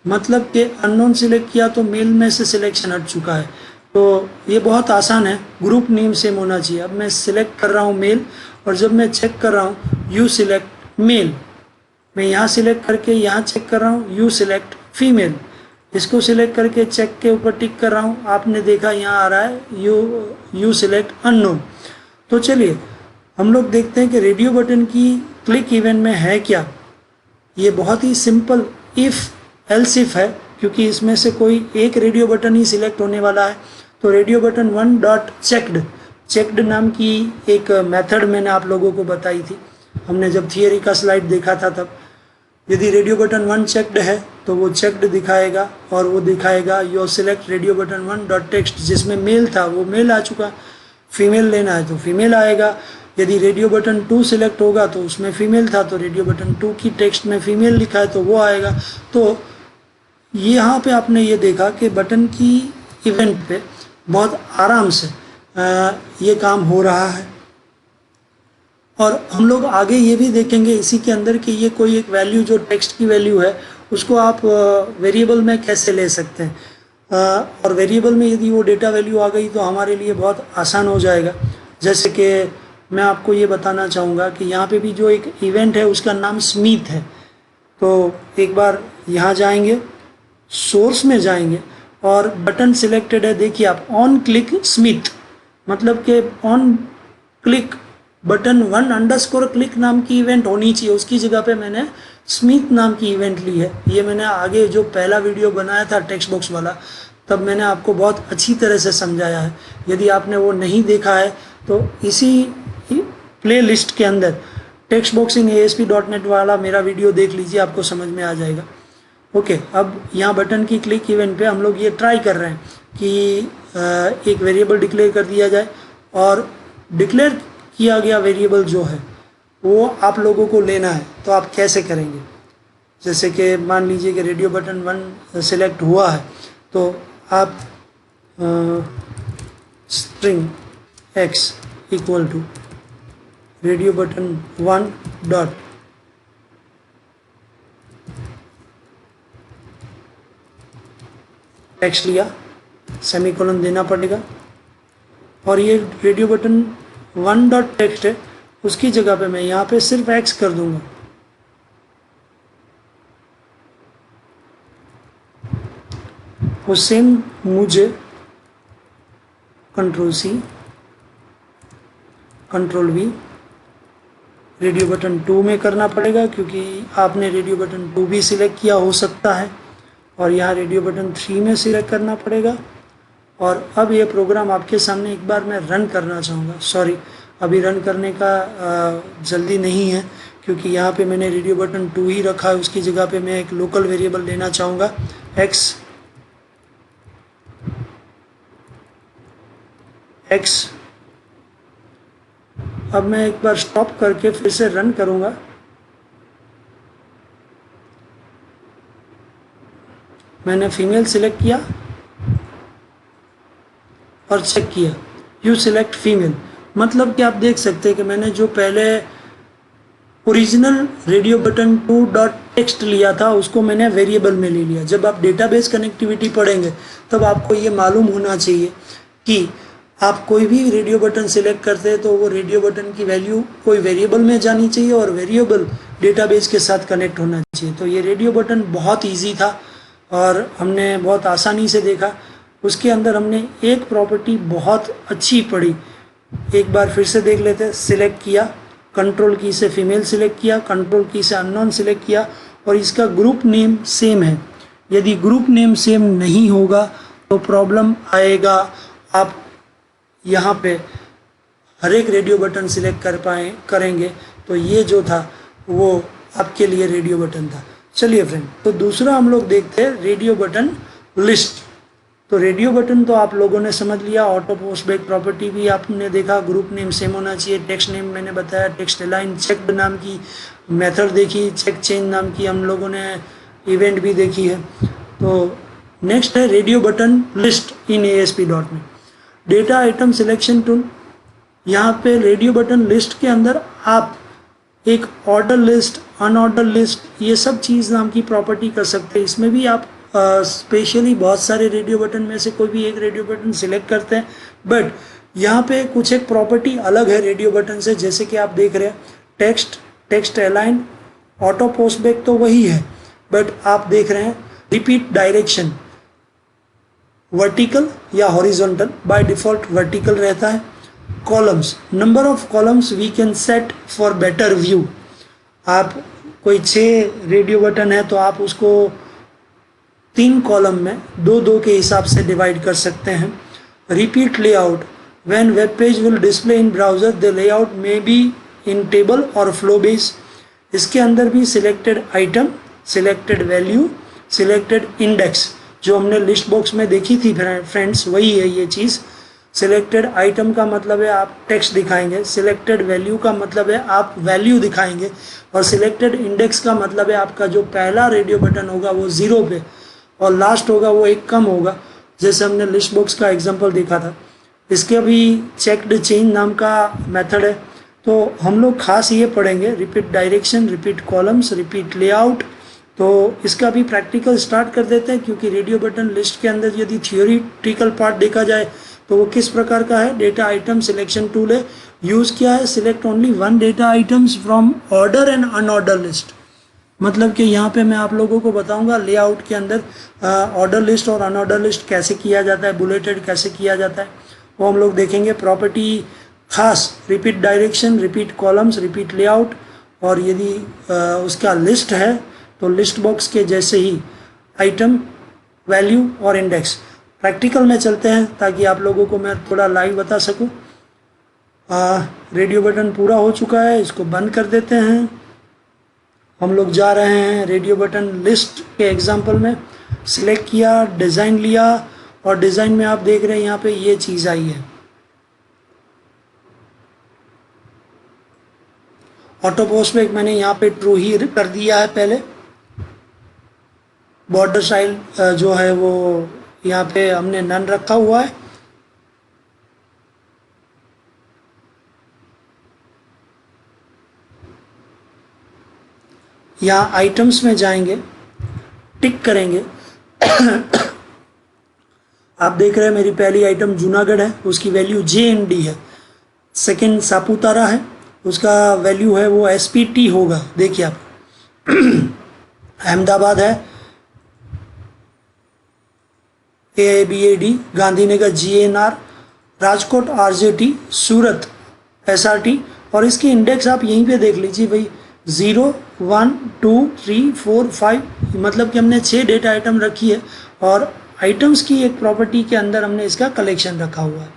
Speaker 1: मतलब कि अननोन सिलेक्ट किया तो मेल में से सिलेक्शन हट चुका है। तो ये बहुत आसान है, ग्रुप नेम सेम होना चाहिए। अब मैं सिलेक्ट कर रहा हूँ मेल, और जब मैं चेक कर रहा हूँ यू सिलेक्ट मेल, मैं यहाँ सिलेक्ट करके यहाँ चेक कर रहा हूँ यू सिलेक्ट फीमेल, इसको सिलेक्ट करके चेक के ऊपर टिक कर रहा हूँ, आपने देखा यहाँ आ रहा है यू सिलेक्ट अननोन। तो चलिए हम लोग देखते हैं कि रेडियो बटन की क्लिक इवेंट में है क्या। ये बहुत ही सिंपल इफ़ एल्स इफ है, क्योंकि इसमें से कोई एक रेडियो बटन ही सिलेक्ट होने वाला है। तो रेडियो बटन 1 डॉट चेक्ड नाम की एक मेथड मैंने आप लोगों को बताई थी, हमने जब थियरी का स्लाइड देखा था तब। यदि रेडियो बटन 1 चेक्ड है तो वो चेक्ड दिखाएगा, और वो दिखाएगा your select radio button 1 dot text, जिसमें मेल था वो मेल आ चुका, फीमेल लेना है तो फीमेल आएगा। यदि रेडियो बटन 2 सिलेक्ट होगा तो उसमें फीमेल था, तो रेडियो बटन 2 की टेक्स्ट में फीमेल लिखा है तो वो आएगा। तो यहाँ पे आपने ये देखा कि बटन की इवेंट पे बहुत आराम से ये काम हो रहा है। और हम लोग आगे ये भी देखेंगे इसी के अंदर कि ये कोई एक वैल्यू जो टेक्स्ट की वैल्यू है उसको आप वेरिएबल में कैसे ले सकते हैं, और वेरिएबल में यदि वो डेटा वैल्यू आ गई तो हमारे लिए बहुत आसान हो जाएगा। जैसे कि मैं आपको ये बताना चाहूँगा कि यहाँ पे भी जो एक इवेंट है उसका नाम स्मिथ है। तो एक बार यहाँ जाएंगे, सोर्स में जाएंगे और बटन सिलेक्टेड है, देखिए आप ऑन क्लिक स्मिथ, मतलब कि on click button 1 underscore click नाम की इवेंट होनी चाहिए, उसकी जगह पे मैंने स्मिथ नाम की इवेंट ली है। ये मैंने आगे जो पहला वीडियो बनाया था टेक्स्ट बॉक्स वाला, तब मैंने आपको बहुत अच्छी तरह से समझाया है। यदि आपने वो नहीं देखा है तो इसी प्ले लिस्ट के अंदर टेक्स्ट बॉक्स इन ASP.NET वाला मेरा वीडियो देख लीजिए, आपको समझ में आ जाएगा। ओके, अब यहाँ बटन की क्लिक इवेंट पे हम लोग ये ट्राई कर रहे हैं कि एक वेरिएबल डिक्लेयर कर दिया जाए, और डिक्लेयर किया गया वेरिएबल जो है वो आप लोगों को लेना है। तो आप कैसे करेंगे, जैसे कि मान लीजिए कि रेडियो बटन 1 सिलेक्ट हुआ है तो आप string x equal to radio button 1 dot text लिया, सेमीकोलन देना पड़ेगा, और ये रेडियो बटन 1 डॉट टेक्स्ट है, उसकी जगह पे मैं यहाँ पे सिर्फ एक्स कर दूंगा। वो सेम मुझे control C, control V radio button 2 में करना पड़ेगा, क्योंकि आपने रेडियो बटन 2 भी सिलेक्ट किया हो सकता है, और यहाँ रेडियो बटन 3 में सिलेक्ट करना पड़ेगा। और अब ये प्रोग्राम आपके सामने एक बार मैं रन करना चाहूँगा। सॉरी, अभी रन करने का जल्दी नहीं है, क्योंकि यहाँ पे मैंने रेडियो बटन 2 ही रखा है। उसकी जगह पे मैं एक लोकल वेरिएबल लेना चाहूँगा एक्स। अब मैं एक बार स्टॉप करके फिर से रन करूँगा। मैंने फीमेल सिलेक्ट किया और चेक किया, यू सिलेक्ट फीमेल। मतलब कि आप देख सकते हैं कि मैंने जो पहले original radio button 2 dot text लिया था उसको मैंने वेरिएबल में ले लिया। जब आप डेटाबेस कनेक्टिविटी पढ़ेंगे तब आपको ये मालूम होना चाहिए कि आप कोई भी रेडियो बटन सिलेक्ट करते हैं तो वो रेडियो बटन की वैल्यू कोई वेरिएबल में जानी चाहिए और वेरिएबल डेटाबेस के साथ कनेक्ट होना चाहिए। तो ये रेडियो बटन बहुत ईजी था और हमने बहुत आसानी से देखा। उसके अंदर हमने एक प्रॉपर्टी बहुत अच्छी पढ़ी, एक बार फिर से देख लेते हैं। सिलेक्ट किया, कंट्रोल की से फीमेल सिलेक्ट किया, कंट्रोल की से अननोन सिलेक्ट किया, और इसका ग्रुप नेम सेम है। यदि ग्रुप नेम सेम नहीं होगा तो प्रॉब्लम आएगा। आप यहाँ पे हर एक रेडियो बटन सिलेक्ट करेंगे तो ये जो था वो आपके लिए रेडियो बटन था। चलिए फ्रेंड, तो दूसरा हम लोग देखते हैं रेडियो बटन लिस्ट। तो रेडियो बटन तो आप लोगों ने समझ लिया, ऑटो पोस्ट बैक प्रॉपर्टी भी आपने देखा, ग्रुप नेम सेम होना चाहिए, टेक्स्ट नेम मैंने बताया, टेक्स्ट अलाइन चेक्ड नाम की मेथड देखी, चेक चेंज नाम की हम लोगों ने इवेंट भी देखी है। तो नेक्स्ट है रेडियो बटन लिस्ट इन ASP.NET। Data item selection tool, यहाँ पे रेडियो बटन लिस्ट के अंदर आप एक ऑर्डर लिस्ट, अनऑर्डर लिस्ट, ये सब चीज़ नाम की प्रॉपर्टी कर सकते हैं। इसमें भी आप स्पेशली बहुत सारे रेडियो बटन में से कोई भी एक रेडियो बटन सिलेक्ट करते हैं, बट यहाँ पे कुछ एक प्रॉपर्टी अलग है रेडियो बटन से। जैसे कि आप देख रहे हैं text, text align, auto post back तो वही है, बट आप देख रहे हैं रिपीट डायरेक्शन, वर्टिकल या हॉरिजॉन्टल, बाय डिफॉल्ट वर्टिकल रहता है। Columns, number of columns we can set for better view. आप कोई 6 रेडियो बटन है तो आप उसको 3 कॉलम में 2-2 के हिसाब से डिवाइड कर सकते हैं। Repeat layout, when web page will display in browser the layout may be in table और फ्लो बेस। इसके अंदर भी selected item, selected value, selected index, जो हमने लिस्ट बॉक्स में देखी थी फ्रेंड्स, वही है ये चीज़। सिलेक्टेड आइटम का मतलब है आप टेक्स्ट दिखाएंगे, सिलेक्टेड वैल्यू का मतलब है आप वैल्यू दिखाएंगे, और सिलेक्टेड इंडेक्स का मतलब है आपका जो पहला रेडियो बटन होगा वो 0 पे और लास्ट होगा वो 1 कम होगा, जैसे हमने लिस्ट बॉक्स का एग्जांपल देखा था। इसके अभी चेक्ड चेंज नाम का मेथड है, तो हम लोग खास ये पढ़ेंगे repeat direction, repeat columns, repeat layout. तो इसका भी प्रैक्टिकल स्टार्ट कर देते हैं, क्योंकि रेडियो बटन लिस्ट के अंदर यदि थियोरिटिकल पार्ट देखा जाए तो वो किस प्रकार का है। डेटा आइटम सिलेक्शन टूल है, यूज़ किया है select only 1 data items from order and unordered list. मतलब कि यहाँ पे मैं आप लोगों को बताऊंगा लेआउट के अंदर ऑर्डर लिस्ट और अनऑर्डर लिस्ट कैसे किया जाता है, बुलेटेड कैसे किया जाता है, वो हम लोग देखेंगे। प्रॉपर्टी खास repeat direction, repeat columns, repeat layout, और यदि उसका लिस्ट है तो लिस्ट बॉक्स के जैसे ही आइटम, वैल्यू और इंडेक्स। प्रैक्टिकल में चलते हैं ताकि आप लोगों को मैं थोड़ा लाइव बता सकूं। रेडियो बटन पूरा हो चुका है, इसको बंद कर देते हैं। हम लोग जा रहे हैं रेडियो बटन लिस्ट के एग्जांपल में। सिलेक्ट किया, डिज़ाइन लिया, और डिज़ाइन में आप देख रहे हैं यहाँ पे ये चीज़ आई है, ऑटो पोस्ट बैक मैंने यहाँ पे ट्रू ही कर दिया है पहले। बॉर्डर स्टाइल जो है वो यहाँ पे हमने नन रखा हुआ है। यहाँ आइटम्स में जाएंगे, टिक करेंगे आप देख रहे हैं मेरी पहली आइटम जूनागढ़ है, उसकी वैल्यू JND है। सेकंड सापुतारा है, उसका वैल्यू है वो SPT होगा, देखिए आप। अहमदाबाद है AABAD, Gandhinagar GNR, Rajkot RJT, सूरत SRT, और इसके इंडेक्स आप यहीं पे देख लीजिए भाई, 0, 1, 2, 3, 4, 5, मतलब कि हमने 6 डेटा आइटम रखी है और आइटम्स की एक प्रॉपर्टी के अंदर हमने इसका कलेक्शन रखा हुआ है।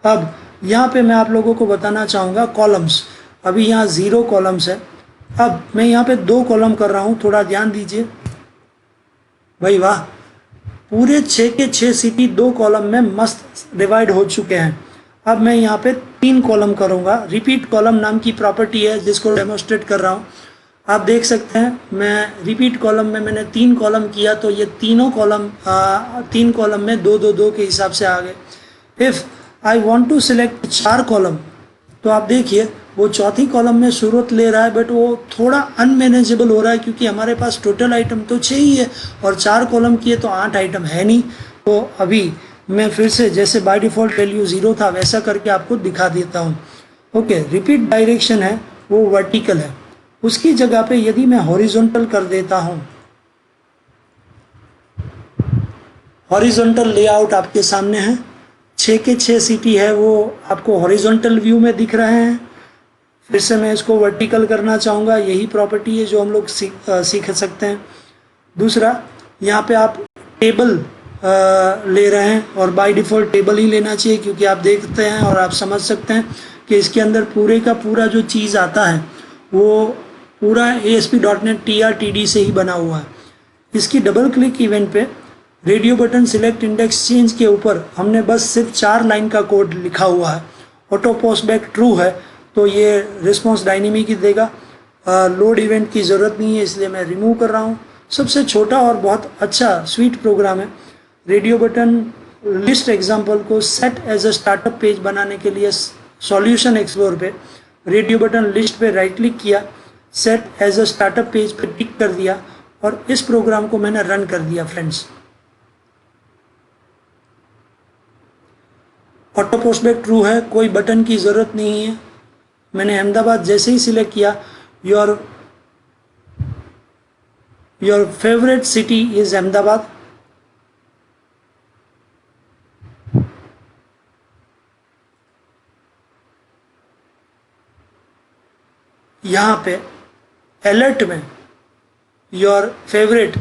Speaker 1: अब यहाँ पे मैं आप लोगों को बताना चाहूँगा कॉलम्स। अभी यहाँ 0 कॉलम्स है, अब मैं यहाँ पे 2 कॉलम कर रहा हूँ, थोड़ा ध्यान दीजिए भाई। वाह, पूरे 6 के 6 सिटी 2 कॉलम में मस्त डिवाइड हो चुके हैं। अब मैं यहाँ पे 3 कॉलम करूँगा। रिपीट कॉलम नाम की प्रॉपर्टी है जिसको डेमोस्ट्रेट कर रहा हूँ। आप देख सकते हैं मैं रिपीट कॉलम में मैंने 3 कॉलम किया तो ये तीनों कॉलम 3 कॉलम में 2 2 2 के हिसाब से आ गए। If I want to select 4 column, तो आप देखिए वो चौथी कॉलम में सूरत ले रहा है, बट वो थोड़ा अनमैनेजेबल हो रहा है क्योंकि हमारे पास टोटल आइटम तो 6 ही है और 4 कॉलम किए तो 8 आइटम है नहीं। तो अभी मैं फिर से जैसे बाय डिफ़ॉल्ट वैल्यू 0 था वैसा करके आपको दिखा देता हूँ। ओके, रिपीट डायरेक्शन है वो वर्टिकल है, उसकी जगह पे यदि मैं हॉरिजॉन्टल कर देता हूँ, हॉरिजॉन्टल लेआउट आपके सामने है। 6 के 6 सिटी है वो आपको हॉरिजॉन्टल व्यू में दिख रहे हैं। फिर से मैं इसको वर्टिकल करना चाहूँगा, यही प्रॉपर्टी है जो हम लोग सीख सकते हैं। दूसरा, यहाँ पे आप टेबल ले रहे हैं और बाय डिफ़ॉल्ट टेबल ही लेना चाहिए क्योंकि आप देखते हैं और आप समझ सकते हैं कि इसके अंदर पूरे का पूरा जो चीज़ आता है वो पूरा ASP.NET TR-TD से ही बना हुआ है। इसकी डबल क्लिक इवेंट पे radio button select index change के ऊपर हमने बस सिर्फ 4 लाइन का कोड लिखा हुआ है। ऑटो पोस्ट बैक ट्रू है तो ये रिस्पॉन्स डायनेमिक ही देगा। लोड इवेंट की ज़रूरत नहीं है इसलिए मैं रिमूव कर रहा हूँ। सबसे छोटा और बहुत अच्छा स्वीट प्रोग्राम है। रेडियो बटन लिस्ट एग्जाम्पल को set as a startup page बनाने के लिए सॉल्यूशन एक्सप्लोर पे रेडियो बटन लिस्ट पे राइट क्लिक किया, set as a startup page पे टिक कर दिया और इस प्रोग्राम को मैंने रन कर दिया friends. Auto post back true है, कोई बटन की ज़रूरत नहीं है। मैंने अहमदाबाद जैसे ही सिलेक्ट किया, your favourite city is Ahmedabad. यहाँ पे अलर्ट में योर फेवरेट,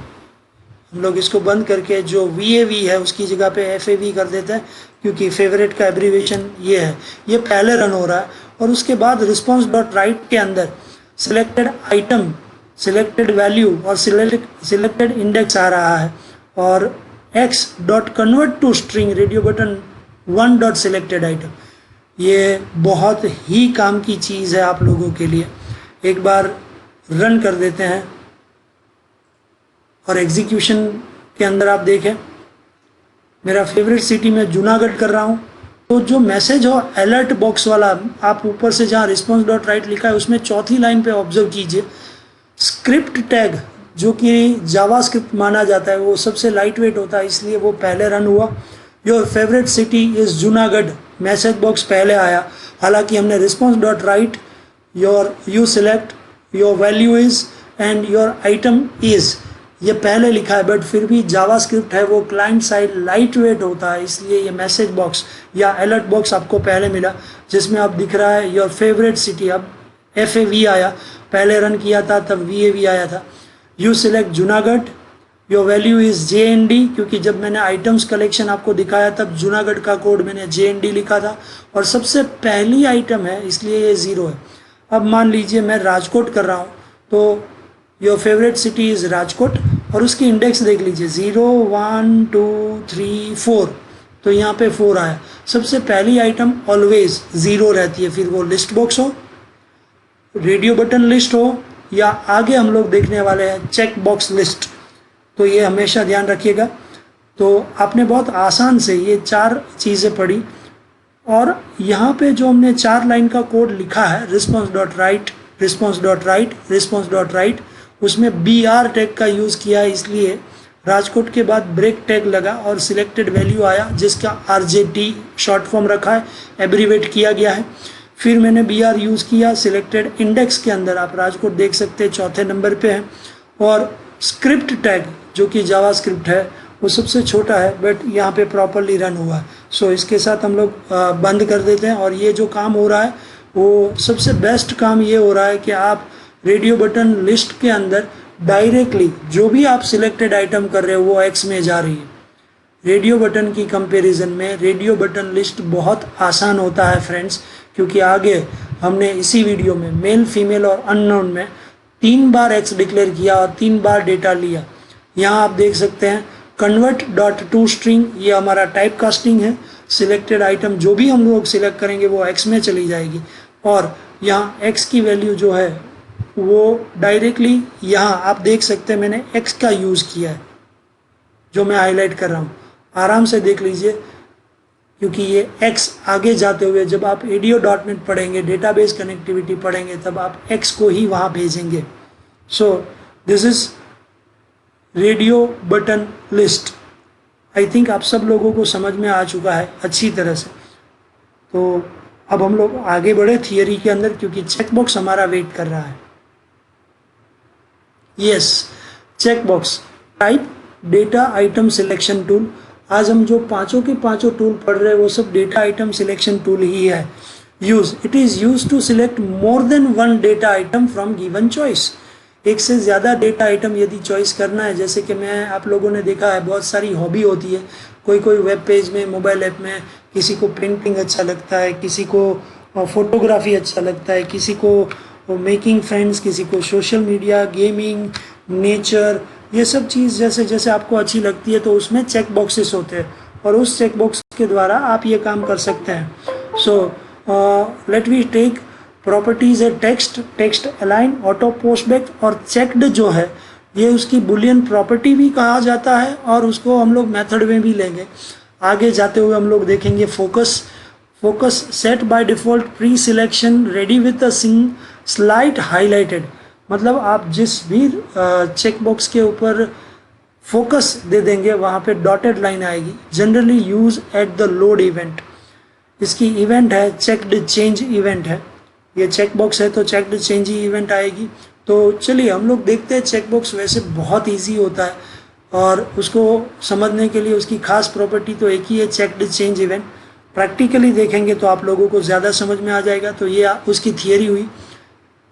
Speaker 1: हम लोग इसको बंद करके जो VAV है उसकी जगह पे FAV कर देते हैं क्योंकि फेवरेट का एब्रीवेशन ये है। ये पहले रन हो रहा है और उसके बाद रिस्पॉन्स डॉट राइट के अंदर सिलेक्टेड आइटम, सिलेक्टेड वैल्यू और सिलेक्टेड इंडेक्स आ रहा है और x dot convert to string radio button 1 dot selected item. ये बहुत ही काम की चीज़ है आप लोगों के लिए। एक बार रन कर देते हैं और एग्जीक्यूशन के अंदर आप देखें मेरा फेवरेट सिटी में जूनागढ़ कर रहा हूँ तो जो मैसेज हो अलर्ट बॉक्स वाला, आप ऊपर से जहाँ रिस्पॉन्स डॉट राइट लिखा है उसमें चौथी लाइन पे ऑब्जर्व कीजिए। स्क्रिप्ट टैग जो कि जावा स्क्रिप्ट माना जाता है वो सबसे लाइट वेट होता है इसलिए वो पहले रन हुआ। Your favourite city is Junagadh, message box पहले आया। हालांकि हमने response dot right you select your value is and your item is ये पहले लिखा है, बट फिर भी जावा स्क्रिप्ट है वो क्लाइंट साइड लाइट वेट होता है इसलिए ये मैसेज बॉक्स या अलर्ट बॉक्स आपको पहले मिला जिसमें अब दिख रहा है योर फेवरेट सिटी। अब FAV आया, पहले रन किया था तब VAV आया था। You select Junagadh, your value is JND क्योंकि जब मैंने आइटम्स कलेक्शन आपको दिखाया तब जूनागढ़ का कोड मैंने JND लिखा था और सबसे पहली आइटम है इसलिए ये 0 है। अब मान लीजिए मैं राजकोट कर रहा हूँ तो your favourite city is Rajkot और उसकी इंडेक्स देख लीजिए 0, 1, 2, 3, 4, तो यहाँ पे 4 आया। सबसे पहली आइटम ऑलवेज 0 रहती है, फिर वो लिस्ट बॉक्स हो, रेडियो बटन लिस्ट हो या आगे हम लोग देखने वाले हैं चेक बॉक्स लिस्ट, तो ये हमेशा ध्यान रखिएगा। तो आपने बहुत आसान से ये 4 चीज़ें पढ़ी और यहाँ पे जो हमने 4 लाइन का कोड लिखा है response dot right, response dot right, response dot right, उसमें BR टैग का यूज़ किया है इसलिए राजकोट के बाद ब्रेक टैग लगा और सिलेक्टेड वैल्यू आया जिसका RJT शॉर्ट फॉर्म रखा है, एब्रीवेट किया गया है। फिर मैंने BR यूज़ किया, सिलेक्टेड इंडेक्स के अंदर आप राजकोट देख सकते हैं चौथे नंबर पे है, और स्क्रिप्ट टैग जो कि जावा स्क्रिप्ट है वो सबसे छोटा है बट यहाँ पे प्रॉपरली रन हुआ है। सो इसके साथ हम लोग बंद कर देते हैं। और ये जो काम हो रहा है वो सबसे बेस्ट काम ये हो रहा है कि आप रेडियो बटन लिस्ट के अंदर डायरेक्टली जो भी आप सिलेक्टेड आइटम कर रहे हो वो X में जा रही है। रेडियो बटन की कंपैरिजन में रेडियो बटन लिस्ट बहुत आसान होता है फ्रेंड्स, क्योंकि आगे हमने इसी वीडियो में मेल, फीमेल और अननोन में 3 बार X डिक्लेयर किया और 3 बार डेटा लिया। यहाँ आप देख सकते हैं कन्वर्ट डॉट टू स्ट्रिंग, ये हमारा टाइप कास्टिंग है। सिलेक्टेड आइटम जो भी हम लोग सिलेक्ट करेंगे वो X में चली जाएगी, और यहाँ X की वैल्यू जो है वो डायरेक्टली यहाँ आप देख सकते हैं मैंने X का यूज़ किया है जो मैं हाईलाइट कर रहा हूँ, आराम से देख लीजिए, क्योंकि ये X आगे जाते हुए जब आप ADO.NET पढ़ेंगे, डेटाबेस कनेक्टिविटी पढ़ेंगे, तब आप X को ही वहाँ भेजेंगे। So this is radio button list. I think आप सब लोगों को समझ में आ चुका है अच्छी तरह से। तो अब हम लोग आगे बढ़े थियरी के अंदर, क्योंकि चेकबॉक्स हमारा वेट कर रहा है। Yes, checkbox type data item selection tool. आज हम जो पांचों के पांचों टूल पढ़ रहे हैं वो सब डेटा आइटम सिलेक्शन टूल ही है। Use, it is use to select more than one data item from given choice. एक से ज़्यादा डेटा आइटम यदि चॉइस करना है, जैसे कि मैं आप लोगों ने देखा है बहुत सारी हॉबी होती है, कोई वेब पेज में, मोबाइल ऐप में, किसी को पेंटिंग अच्छा लगता है, किसी को फोटोग्राफी अच्छा लगता है, किसी को मेकिंग फ्रेंड्स, किसी को सोशल मीडिया, गेमिंग, नेचर, ये सब चीज़ जैसे जैसे आपको अच्छी लगती है तो उसमें चेक बॉक्सेस होते हैं और उस चेक बॉक्स के द्वारा आप ये काम कर सकते हैं। So let we take properties है text, text align, auto post back और चेक्ड जो है ये उसकी बुलियन प्रॉपर्टी भी कहा जाता है और उसको हम लोग मेथड में भी लेंगे। आगे जाते हुए हम लोग देखेंगे focus. Focus set by default pre selection ready with a slight highlighted, मतलब आप जिस भी चेकबॉक्स के ऊपर फोकस दे देंगे वहाँ पे डॉटेड लाइन आएगी। Generally use at the load event. इसकी इवेंट है चेक्ड चेंज इवेंट है, ये चेकबॉक्स है तो चेक्ड चेंज ही इवेंट आएगी। तो चलिए हम लोग देखते हैं। चेकबॉक्स वैसे बहुत इजी होता है और उसको समझने के लिए उसकी खास प्रॉपर्टी तो एक ही है, चेक्ड चेंज इवेंट। प्रैक्टिकली देखेंगे तो आप लोगों को ज़्यादा समझ में आ जाएगा। तो ये उसकी थियरी हुई।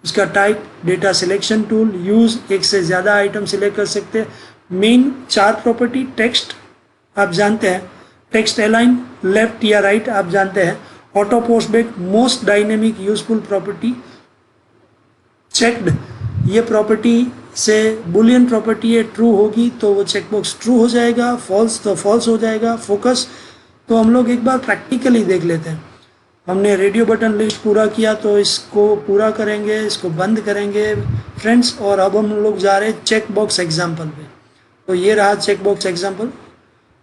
Speaker 1: उसका type data selection tool, use एक से ज़्यादा आइटम सिलेक्ट कर सकते हैं। मेन 4 प्रॉपर्टी, टेक्स्ट आप जानते हैं, टेक्स्ट अलाइन लेफ्ट या राइट आप जानते हैं, auto post back most dynamic useful property, checked ये प्रॉपर्टी से बुलियन प्रॉपर्टी है, ट्रू होगी तो वो चेकबॉक्स ट्रू हो जाएगा, फॉल्स तो फॉल्स हो जाएगा। फोकस तो हम लोग एक बार प्रैक्टिकली देख लेते हैं। हमने रेडियो बटन लिस्ट पूरा किया तो इसको पूरा करेंगे, इसको बंद करेंगे फ्रेंड्स। और अब हम लोग जा रहे हैं चेक बॉक्स एग्जाम्पल पे। तो ये रहा चेक बॉक्स एग्जाम्पल।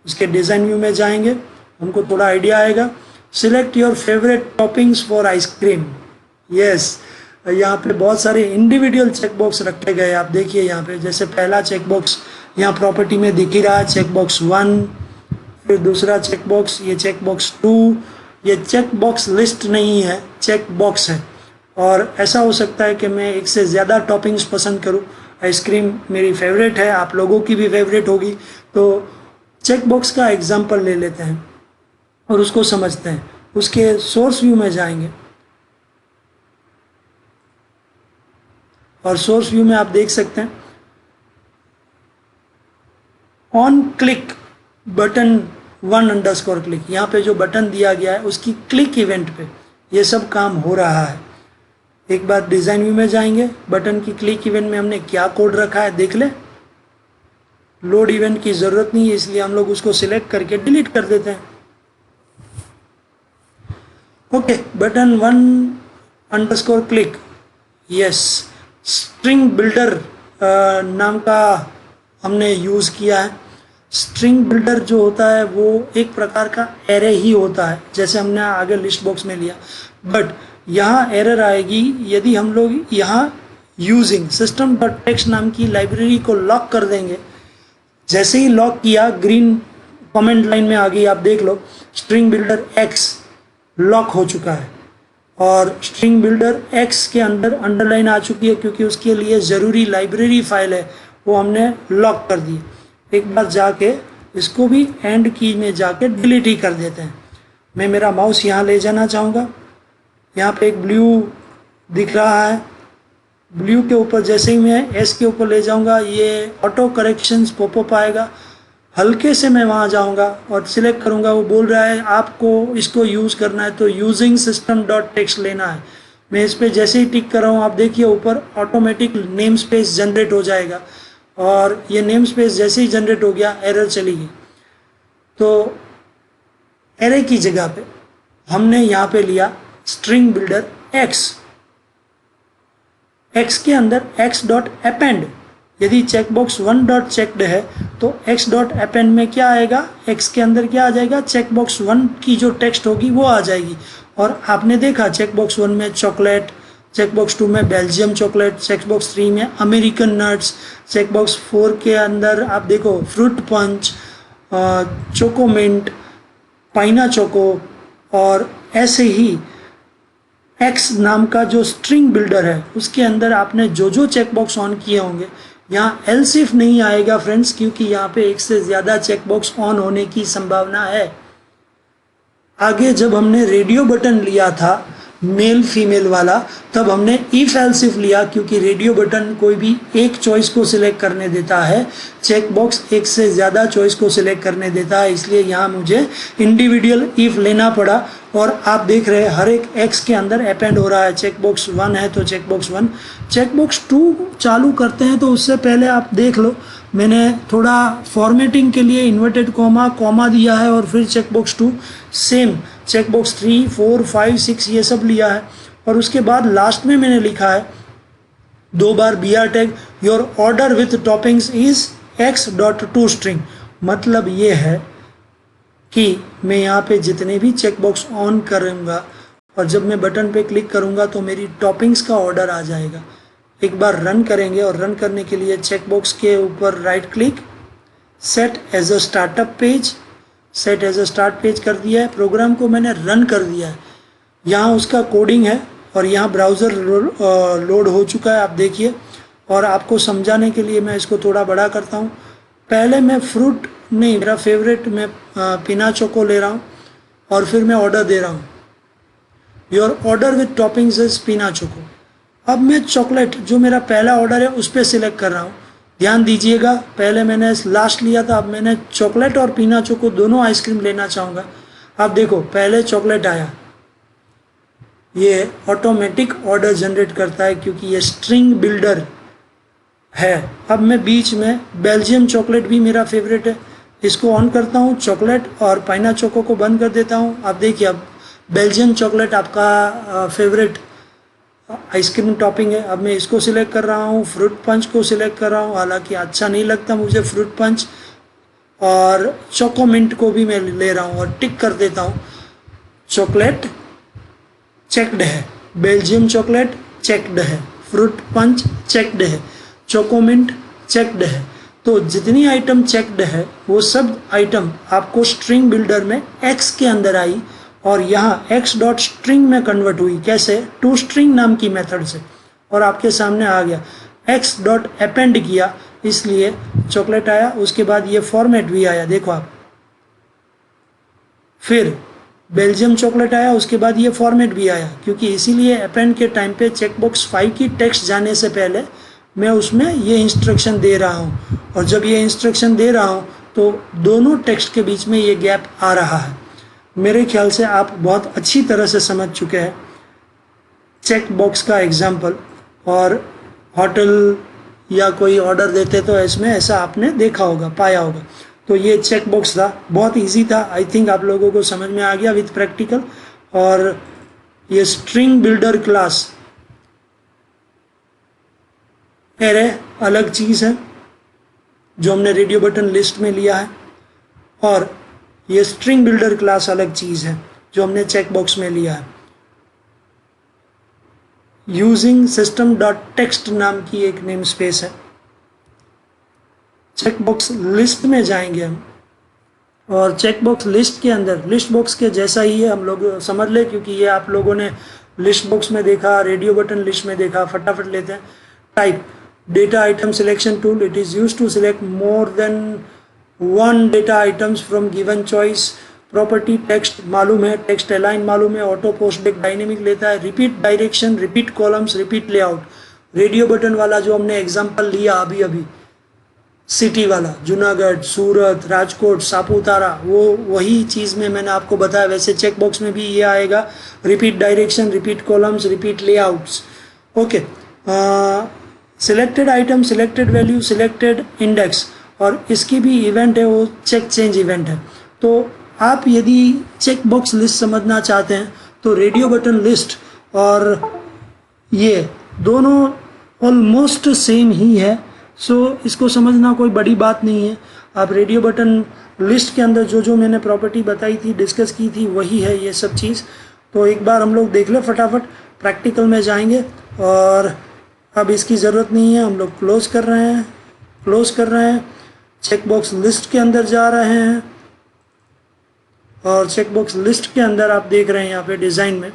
Speaker 1: उसके डिज़ाइन व्यू में जाएंगे, हमको थोड़ा आइडिया आएगा। Select your favourite toppings for ice cream. Yes, यहाँ पे बहुत सारे इंडिविजुअल चेक बॉक्स रखे गए। आप देखिए यहाँ पे, जैसे पहला चेक बॉक्स यहाँ प्रॉपर्टी में दिख ही रहा है, चेक बॉक्स 1। फिर दूसरा चेक बॉक्स, ये चेक बॉक्स 2। ये चेक बॉक्स लिस्ट नहीं है, चेक बॉक्स है। और ऐसा हो सकता है कि मैं एक से ज़्यादा टॉपिंग्स पसंद करूं। आइसक्रीम मेरी फेवरेट है, आप लोगों की भी फेवरेट होगी। तो चेक बॉक्स का एग्जांपल ले लेते हैं और उसको समझते हैं। उसके सोर्स व्यू में जाएंगे और सोर्स व्यू में आप देख सकते हैं ऑन क्लिक बटन 1_ क्लिक, यहाँ पे जो बटन दिया गया है उसकी क्लिक इवेंट पे ये सब काम हो रहा है। एक बार डिज़ाइन व्यू में जाएंगे, बटन की क्लिक इवेंट में हमने क्या कोड रखा है देख ले। लोड इवेंट की ज़रूरत नहीं है, इसलिए हम लोग उसको सिलेक्ट करके डिलीट कर देते हैं। Okay, button 1_ click, yes, string builder नाम का हमने यूज़ किया है। स्ट्रिंग बिल्डर जो होता है वो एक प्रकार का एरे ही होता है, जैसे हमने आगे लिस्ट बॉक्स में लिया। बट यहाँ एरर आएगी यदि हम लोग यहाँ यूजिंग system.text नाम की लाइब्रेरी को लॉक कर देंगे। जैसे ही लॉक किया ग्रीन कमेंट लाइन में आ गई, आप देख लो स्ट्रिंग बिल्डर एक्स लॉक हो चुका है और स्ट्रिंग बिल्डर एक्स के अंदर अंडरलाइन आ चुकी है क्योंकि उसके लिए ज़रूरी लाइब्रेरी फाइल है वो हमने लॉक कर दी। एक बार जाके इसको भी एंड की में जाके डिलीट ही कर देते हैं। मैं मेरा माउस यहाँ ले जाना चाहूँगा, यहाँ पे एक ब्लू दिख रहा है, ब्लू के ऊपर जैसे ही मैं एस के ऊपर ले जाऊँगा ये ऑटो करेक्शंस पॉपअप आएगा, हल्के से मैं वहाँ जाऊँगा और सिलेक्ट करूँगा। वो बोल रहा है आपको इसको यूज़ करना है तो यूजिंग सिस्टम डॉट टेक्स्ट लेना है। मैं इस पर जैसे ही टिक कर रहा हूँ आप देखिए ऊपर ऑटोमेटिक नेम स्पेस जनरेट हो जाएगा और ये नेम स्पेस जैसे ही जनरेट हो गया एरर चली गई। तो एरे की जगह पे हमने यहाँ पे लिया स्ट्रिंग बिल्डर एक्स, एक्स के अंदर एक्स डॉट अपेंड, यदि चेकबॉक्स 1 डॉट चेक्ड है तो एक्स डॉट अपेंड में क्या आएगा, एक्स के अंदर क्या आ जाएगा, चेकबॉक्स 1 की जो टेक्स्ट होगी वो आ जाएगी। और आपने देखा चेकबॉक्स 1 में चॉकलेट, चेकबॉक्स 2 में बेल्जियम चॉकलेट, चेकबॉक्स 3 में अमेरिकन नट्स, चेकबॉक्स 4 के अंदर आप देखो फ्रूट पंच, चोकोमिंट, पाइना चोको, और ऐसे ही एक्स नाम का जो स्ट्रिंग बिल्डर है उसके अंदर आपने जो जो चेकबॉक्स ऑन किए होंगे, यहाँ एल्स इफ नहीं आएगा फ्रेंड्स क्योंकि यहाँ पे एक से ज़्यादा चेकबॉक्स ऑन होने की संभावना है। आगे जब हमने रेडियो बटन लिया था मेल फीमेल वाला तब हमने इफ एल्स इफ लिया क्योंकि रेडियो बटन कोई भी एक चॉइस को सिलेक्ट करने देता है, चेकबॉक्स एक से ज़्यादा चॉइस को सिलेक्ट करने देता है, इसलिए यहाँ मुझे इंडिविजुअल इफ लेना पड़ा। और आप देख रहे हैं हर एक एक्स के अंदर अपेंड हो रहा है, चेकबॉक्स 1 है तो चेकबॉक्स 1, चेकबॉक्स 2 चालू करते हैं तो उससे पहले आप देख लो मैंने थोड़ा फॉर्मेटिंग के लिए इन्वर्टेड कॉमा दिया है और फिर चेकबॉक्स 2 सेम चेकबॉक्स 3, 4, 5, 6 ये सब लिया है और उसके बाद लास्ट में मैंने लिखा है 2 बार br tag your order with toppings is x dot to string. मतलब ये है कि मैं यहाँ पे जितने भी चेकबॉक्स ऑन करूँगा और जब मैं बटन पे क्लिक करूँगा तो मेरी टॉपिंग्स का ऑर्डर आ जाएगा। एक बार रन करेंगे और रन करने के लिए चेकबॉक्स के ऊपर right click, set as a startup page, set as a start page कर दिया है, प्रोग्राम को मैंने रन कर दिया है। यहाँ उसका कोडिंग है और यहाँ ब्राउज़र लोड हो चुका है आप देखिए। और आपको समझाने के लिए मैं इसको थोड़ा बड़ा करता हूँ। पहले मैं फ्रूट नहीं, मेरा फेवरेट मैं पिना चोको ले रहा हूँ और फिर मैं ऑर्डर दे रहा हूँ your order with toppings is पिना चोको। अब मैं चॉकलेट जो मेरा पहला ऑर्डर है उस पर सिलेक्ट कर रहा हूँ। ध्यान दीजिएगा पहले मैंने लास्ट लिया था, अब मैंने चॉकलेट और पीना चोको दोनों आइसक्रीम लेना चाहूँगा। अब देखो पहले चॉकलेट आया, ये ऑटोमेटिक ऑर्डर जनरेट करता है क्योंकि ये स्ट्रिंग बिल्डर है। अब मैं बीच में बेल्जियम चॉकलेट भी मेरा फेवरेट है, इसको ऑन करता हूँ, चॉकलेट और पाइना चोको को बंद कर देता हूँ। अब देखिए अब बेल्जियम चॉकलेट आपका फेवरेट आइसक्रीम टॉपिंग है। अब मैं इसको सिलेक्ट कर रहा हूँ, फ्रूट पंच को सिलेक्ट कर रहा हूँ, हालांकि अच्छा नहीं लगता मुझे फ्रूट पंच, और चोकोमिंट को भी मैं ले रहा हूँ और टिक कर देता हूँ। चॉकलेट चेक्ड है, बेल्जियम चॉकलेट चेक्ड है, फ्रूट पंच चेक्ड है, चोकोमिंट चेक्ड है। तो जितनी आइटम चेक्ड है वो सब आइटम आपको स्ट्रिंग बिल्डर में एक्स के अंदर आई और यहाँ एक्स डॉट स्ट्रिंग में कन्वर्ट हुई। कैसे? टू स्ट्रिंग नाम की मेथड से, और आपके सामने आ गया। एक्स डॉट अपेंड किया इसलिए चॉकलेट आया, उसके बाद ये फॉर्मेट भी आया, देखो आप। फिर बेल्जियम चॉकलेट आया, उसके बाद ये फॉर्मेट भी आया, क्योंकि इसीलिए अपेंड के टाइम पे चेकबॉक्स 5 की टेक्स्ट जाने से पहले मैं उसमें ये इंस्ट्रक्शन दे रहा हूँ, और जब ये इंस्ट्रक्शन दे रहा हूँ तो दोनों टेक्स्ट के बीच में ये गैप आ रहा है। मेरे ख्याल से आप बहुत अच्छी तरह से समझ चुके हैं चेक बॉक्स का एग्जाम्पल, और होटल या कोई ऑर्डर देते तो इसमें ऐसा आपने देखा होगा, पाया होगा। तो ये चेक बॉक्स था, बहुत इजी था। आई थिंक आप लोगों को समझ में आ गया विथ प्रैक्टिकल। और ये स्ट्रिंग बिल्डर क्लास एरे अलग चीज़ है जो हमने रेडियो बटन लिस्ट में लिया है, और ये स्ट्रिंग बिल्डर क्लास अलग चीज़ है जो हमने चेक बॉक्स में लिया है। यूजिंग सिस्टम डॉट टेक्स्ट नाम की एक नेम स्पेस है। चेक बॉक्स लिस्ट में जाएंगे हम, और चेक बॉक्स लिस्ट के अंदर लिस्ट बॉक्स के जैसा ही है, हम लोग समझ ले, क्योंकि ये आप लोगों ने लिस्ट बॉक्स में देखा, रेडियो बटन लिस्ट में देखा। फटाफट लेते हैं। Type data item selection tool, it is use to select more than one data items from given choice. Property text मालूम है, टेक्स्ट अलाइन मालूम है, ऑटो पोस्ट एक डायनेमिक लेता है, repeat direction, repeat columns, repeat layout. Radio button वाला जो हमने एग्जांपल लिया अभी अभी, सिटी वाला, जूनागढ़, सूरत, राजकोट, सापुतारा, वो वही चीज़ में मैंने आपको बताया। वैसे चेक बॉक्स में भी ये आएगा, repeat direction, repeat columns, repeat layouts. Okay, selected item, selected value, selected index, और इसकी भी इवेंट है वो चेक चेंज इवेंट है। तो आप यदि चेक बॉक्स लिस्ट समझना चाहते हैं तो रेडियो बटन लिस्ट और ये दोनों ऑलमोस्ट सेम ही है। सो इसको समझना कोई बड़ी बात नहीं है। आप रेडियो बटन लिस्ट के अंदर जो जो मैंने प्रॉपर्टी बताई थी, डिस्कस की थी, वही है ये सब चीज़। तो एक बार हम लोग देख ले फटाफट, प्रैक्टिकल में जाएंगे। और अब इसकी ज़रूरत नहीं है, हम लोग क्लोज कर रहे हैं, चेक बॉक्स लिस्ट के अंदर जा रहे हैं। और चेक बॉक्स लिस्ट के अंदर आप देख रहे हैं यहाँ पे डिज़ाइन में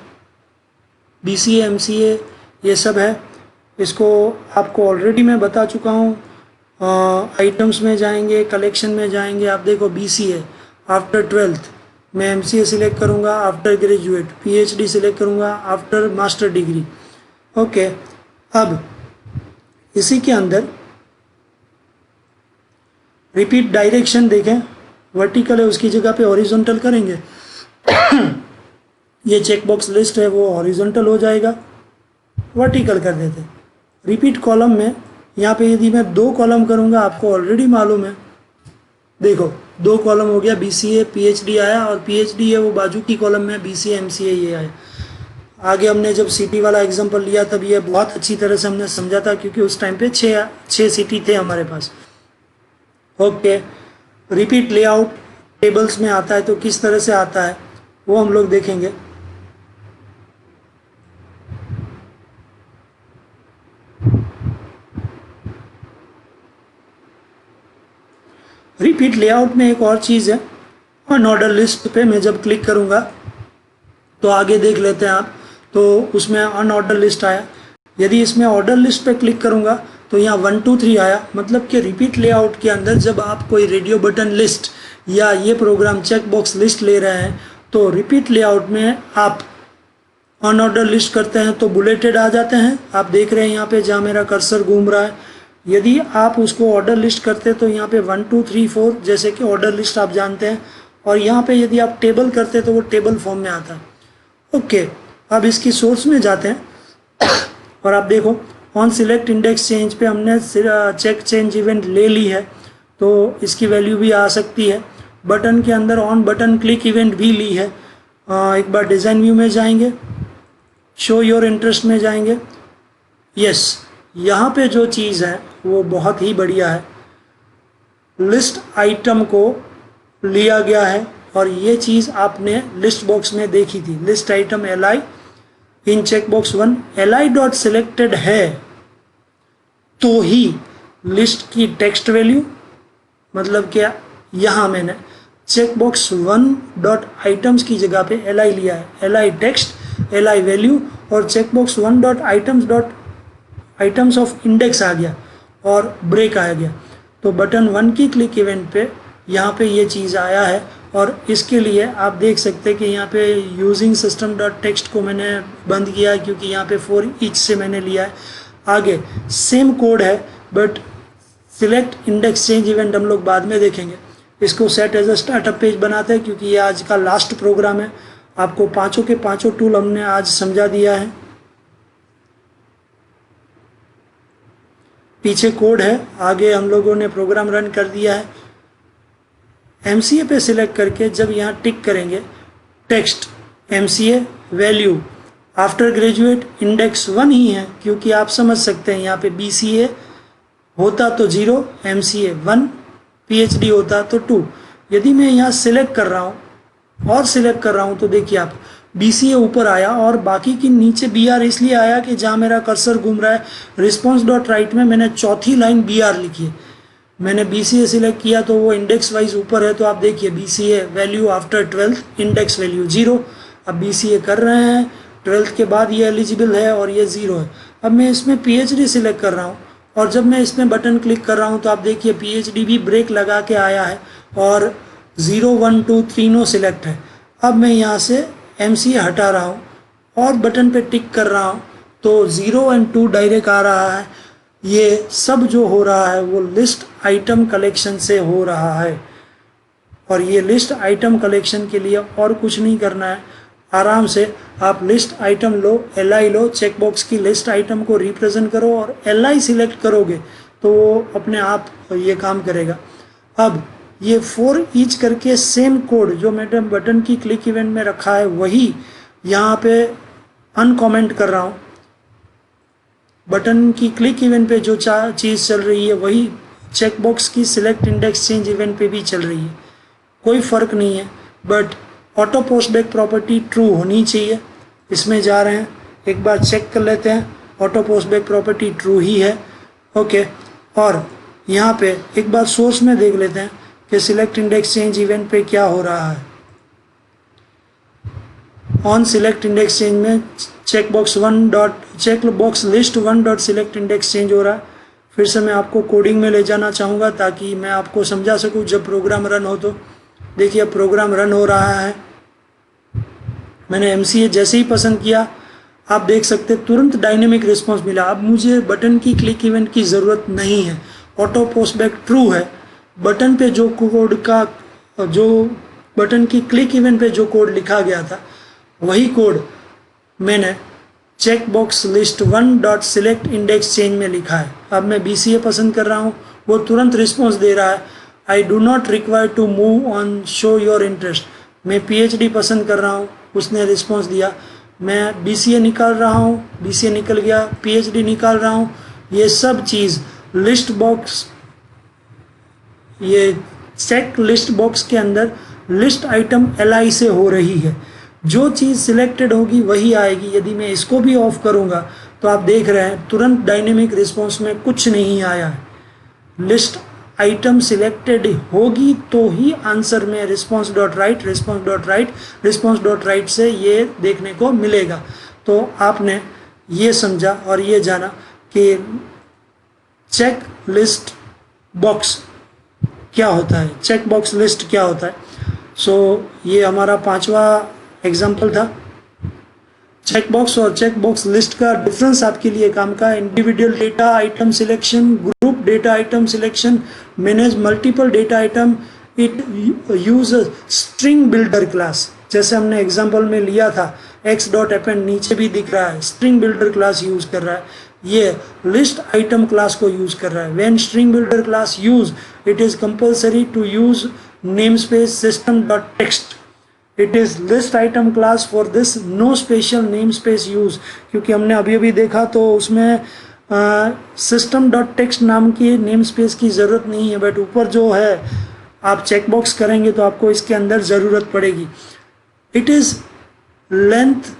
Speaker 1: BCA, MCA ये सब है। इसको आपको ऑलरेडी मैं बता चुका हूँ। आइटम्स में जाएंगे, कलेक्शन में जाएंगे, आप देखो BCA आफ्टर 12th, मैं MCA सिलेक्ट करूँगा आफ्टर ग्रेजुएट, PhD सिलेक्ट करूँगा आफ्टर मास्टर डिग्री। ओके, अब इसी के अंदर रिपीट डायरेक्शन देखें, वर्टिकल है उसकी जगह पे हॉरिजॉन्टल करेंगे। ये चेक बॉक्स लिस्ट है वो हॉरिजॉन्टल हो जाएगा, वर्टिकल कर देते हैं। रिपीट कॉलम में यहाँ पे यदि मैं 2 कॉलम करूँगा, आपको ऑलरेडी मालूम है, देखो 2 कॉलम हो गया, BCA PhD आया, और PhD है वो बाजू की कॉलम में, BCA MCA ये आया। आगे हमने जब सिटी वाला एग्जांपल लिया तब ये बहुत अच्छी तरह से हमने समझा था, क्योंकि उस टाइम पे 6 सिटी थे हमारे पास। ओके, रिपीट लेआउट टेबल्स में आता है तो किस तरह से आता है वो हम लोग देखेंगे। रिपीट लेआउट में एक और चीज़ है, अनऑर्डर लिस्ट पे मैं जब क्लिक करूँगा तो आगे देख लेते हैं आप, तो उसमें अनऑर्डर लिस्ट आया। यदि इसमें ऑर्डर लिस्ट पे क्लिक करूँगा तो यहाँ 1 2 3 आया। मतलब कि रिपीट लेआउट के अंदर जब आप कोई रेडियो बटन लिस्ट या ये प्रोग्राम चेक बॉक्स लिस्ट ले रहे हैं तो रिपीट लेआउट में आप अनऑर्डर लिस्ट करते हैं तो बुलेटेड आ जाते हैं। आप देख रहे हैं यहाँ पे जहाँ मेरा कर्सर घूम रहा है। यदि आप उसको ऑर्डर लिस्ट करते हैं तो यहाँ पे 1 2 3 4 जैसे कि ऑर्डर लिस्ट आप जानते हैं, और यहाँ पे यदि आप टेबल करते हैं तो वो टेबल फॉर्म में आता है। ओके, अब इसकी सोर्स में जाते हैं और आप देखो ऑन सिलेक्ट इंडेक्स चेंज पे हमने चेक चेंज इवेंट ले ली है, तो इसकी वैल्यू भी आ सकती है। बटन के अंदर ऑन बटन क्लिक इवेंट भी ली है। एक बार डिज़ाइन व्यू में जाएंगे, शो योर इंटरेस्ट में जाएंगे। यस, यहाँ पे जो चीज़ है वो बहुत ही बढ़िया है। लिस्ट आइटम को लिया गया है और ये चीज़ आपने लिस्ट बॉक्स में देखी थी। List item li in check box 1 li dot selected है तो ही लिस्ट की टेक्स्ट वैल्यू, मतलब क्या, यहाँ मैंने चेक बॉक्स 1 डॉट आइटम्स की जगह पे li लिया है। li टेक्स्ट, li वैल्यू, और check box 1 dot items of index आ गया और ब्रेक आ गया। तो बटन 1 की क्लिक इवेंट पे यहाँ पे ये चीज़ आया है। और इसके लिए आप देख सकते हैं कि यहाँ पे यूजिंग सिस्टम डॉट टेक्स्ट को मैंने बंद किया है, क्योंकि यहाँ पे फॉर ईच से मैंने लिया है। आगे सेम कोड है but select index change event हम लोग बाद में देखेंगे। इसको set as a startup page बनाते हैं, क्योंकि ये आज का लास्ट प्रोग्राम है। आपको पाँचों के पाँचों टूल हमने आज समझा दिया है। पीछे कोड है, आगे हम लोगों ने प्रोग्राम रन कर दिया है। MCA पे सिलेक्ट करके जब यहाँ टिक करेंगे, text MCA value after graduate index 1 ही है, क्योंकि आप समझ सकते हैं यहाँ पे BCA होता तो 0, MCA 1, PhD होता तो 2। यदि मैं यहाँ सिलेक्ट कर रहा हूँ तो देखिए आप BCA ऊपर आया और बाकी की नीचे BR इसलिए आया कि जहाँ मेरा कर्सर घूम रहा है रिस्पॉन्स डॉट राइट में मैंने चौथी लाइन BR लिखी है। मैंने BCA सिलेक्ट किया तो वो इंडेक्स वाइज ऊपर है, तो आप देखिए BCA value after 12th index value 0। अब BCA कर रहे हैं, 12th के बाद ये एलिजिबल है और ये 0 है। अब मैं इसमें PhD सिलेक्ट कर रहा हूँ और जब मैं इसमें बटन क्लिक कर रहा हूँ तो आप देखिए PhD भी ब्रेक लगा के आया है और 0, 1, 2 तीनों सिलेक्ट है। अब मैं यहाँ से MCA हटा रहा हूँ और बटन पे टिक कर रहा हूँ तो 0 और 2 डायरेक्ट आ रहा है। ये सब जो हो रहा है वो लिस्ट आइटम कलेक्शन से हो रहा है और ये लिस्ट आइटम कलेक्शन के लिए और कुछ नहीं करना है। आराम से आप लिस्ट आइटम लो, LI लो, चेकबॉक्स की लिस्ट आइटम को रिप्रेजेंट करो और LI सिलेक्ट करोगे तो वो अपने आप ये काम करेगा। अब ये फॉर ईच करके सेम कोड जो मैंने बटन की क्लिक इवेंट में रखा है वही यहाँ पे अनकमेंट कर रहा हूँ। बटन की क्लिक इवेंट पे जो चीज़ चल रही है वही चेकबॉक्स की सिलेक्ट इंडेक्स चेंज इवेंट पे भी चल रही है, कोई फ़र्क नहीं है। But auto postback property true होनी चाहिए। इसमें जा रहे हैं, एक बार चेक कर लेते हैं, ऑटो पोस्टबैक प्रॉपर्टी ट्रू ही है। ओके, और यहाँ पे एक बार सोर्स में देख लेते हैं कि सिलेक्ट इंडेक्स चेंज इवेंट पे क्या हो रहा है। ऑन सिलेक्ट इंडेक्स चेंज में checkbox list 1 dot select index change हो रहा है। फिर से मैं आपको कोडिंग में ले जाना चाहूँगा ताकि मैं आपको समझा सकूँ जब प्रोग्राम रन हो। तो देखिए अब प्रोग्राम रन हो रहा है। मैंने MCA जैसे ही पसंद किया, आप देख सकते तुरंत डायनेमिक रिस्पॉन्स मिला। अब मुझे बटन की क्लिक इवेंट की ज़रूरत नहीं है, ऑटो पोस्टबैक ट्रू है। बटन पे जो बटन की क्लिक इवेंट पे जो कोड लिखा गया था वही कोड मैंने checkbox list 1 dot select index change में लिखा है। अब मैं BCA पसंद कर रहा हूँ, वो तुरंत रिस्पॉन्स दे रहा है, I do not require to move on show your interest. मैं PhD पसंद कर रहा हूँ, उसने रिस्पॉन्स दिया। मैं BCA निकाल रहा हूँ, BCA निकल गया, PhD निकाल रहा हूँ। ये सब चीज़ लिस्ट बॉक्स, ये चेक लिस्ट बॉक्स के अंदर लिस्ट आइटम LI से हो रही है। जो चीज़ सिलेक्टेड होगी वही आएगी। यदि मैं इसको भी ऑफ करूँगा तो आप देख रहे हैं तुरंत डायनेमिक रिस्पॉन्स में कुछ नहीं आया है। लिस्ट आइटम सिलेक्टेड होगी तो ही आंसर में रिस्पॉन्स डॉट राइट से ये देखने को मिलेगा। तो आपने ये समझा और ये जाना कि चेक लिस्ट बॉक्स क्या होता है, चेक बॉक्स लिस्ट क्या होता है। सो ये हमारा 5वां एग्जाम्पल था। चेक बॉक्स और चेक बॉक्स लिस्ट का डिफरेंस आपके लिए काम का। Individual data item selection, group data item selection, manage multiple data item, it use string builder class. जैसे हमने एग्जाम्पल में लिया था x.append, नीचे भी दिख रहा है स्ट्रिंग बिल्डर क्लास यूज कर रहा है, ये लिस्ट आइटम क्लास को यूज कर रहा है। When string builder class use, it is compulsory to use name space system dot text. It is list item class for this, no special name space use. क्योंकि हमने अभी अभी देखा तो उसमें सिस्टम डॉट टेक्स्ट नाम की नेम स्पेस की ज़रूरत नहीं है, बट ऊपर जो है आप चेकबॉक्स करेंगे तो आपको इसके अंदर ज़रूरत पड़ेगी। It is length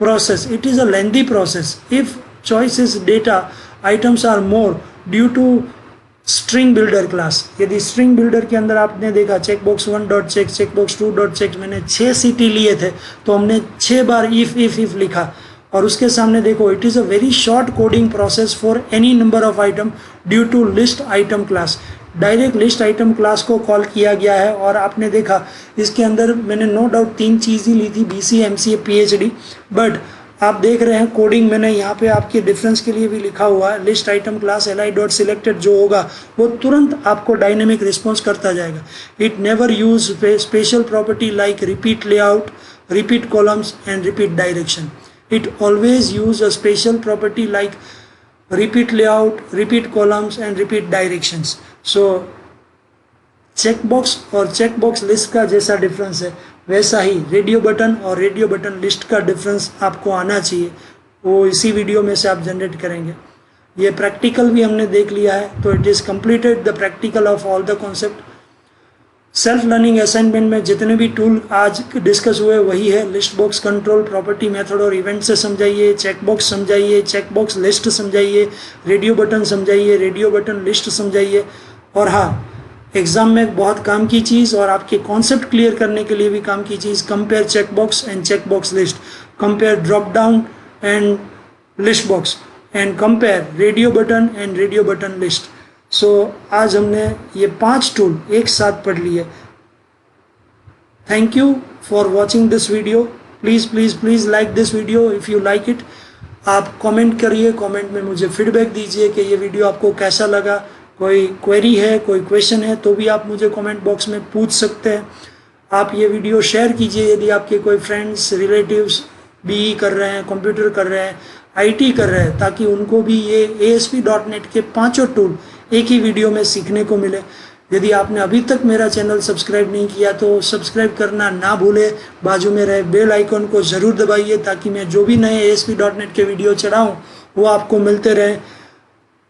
Speaker 1: process, it is a lengthy process if choices data items are more due to string builder class. यदि स्ट्रिंग बिल्डर के अंदर आपने देखा checkbox 1 dot check, checkbox 2 dot check, मैंने 6 सिटी लिए थे तो हमने 6 बार इफ लिखा। और उसके सामने देखो it is a very short coding process for any number of item due to list item class. Direct list item class को कॉल किया गया है। और आपने देखा इसके अंदर मैंने नो डाउट 3 चीज़ ही ली थी, BCA, MCA, PhD, बट आप देख रहे हैं कोडिंग मैंने यहाँ पे आपके डिफरेंस के लिए भी लिखा हुआ है। List item class LI dot selected जो होगा वो तुरंत आपको डायनेमिक रिस्पॉन्स करता जाएगा। It never use special property like repeat layout, repeat columns and repeat direction. It always use a special property like repeat layout, repeat columns and repeat directions. So checkbox और checkbox list का जैसा difference है वैसा ही radio button और radio button list का difference आपको आना चाहिए, वो इसी वीडियो में से आप जनरेट करेंगे। ये प्रैक्टिकल भी हमने देख लिया है, तो it is completed the practical of all the concept. Self learning assignment में जितने भी टूल आज डिस्कस हुए वही है। List box control, property method और इवेंट से समझाइए, चेकबॉक्स समझाइए, चेकबॉक्स लिस्ट समझाइए, रेडियो बटन समझाइए, रेडियो बटन लिस्ट समझाइए, और हाँ, एग्ज़ाम में एक बहुत काम की चीज़ और आपके कॉन्सेप्ट क्लियर करने के लिए भी काम की चीज़, compare checkbox and checkbox list, compare drop down and list box, and compare radio button and radio button list. So आज हमने ये 5 टूल एक साथ पढ़ लिए। Thank you for watching this video. Please like this video if you like it. आप comment करिए, comment में मुझे फीडबैक दीजिए कि ये वीडियो आपको कैसा लगा। कोई क्वेरी है, कोई क्वेश्चन है तो भी आप मुझे कमेंट बॉक्स में पूछ सकते हैं। आप ये वीडियो शेयर कीजिए यदि आपके कोई फ्रेंड्स, रिलेटिव्स बीई कर रहे हैं, कंप्यूटर कर रहे हैं, आईटी कर रहे हैं, ताकि उनको भी ये ASP.NET के 5 टूल एक ही वीडियो में सीखने को मिले। यदि आपने अभी तक मेरा चैनल सब्सक्राइब नहीं किया तो सब्सक्राइब करना ना भूले, बाजू में रहे बेल आइकन को ज़रूर दबाइए ताकि मैं जो भी नए ASP.NET के वीडियो चढ़ाऊँ वो आपको मिलते रहें।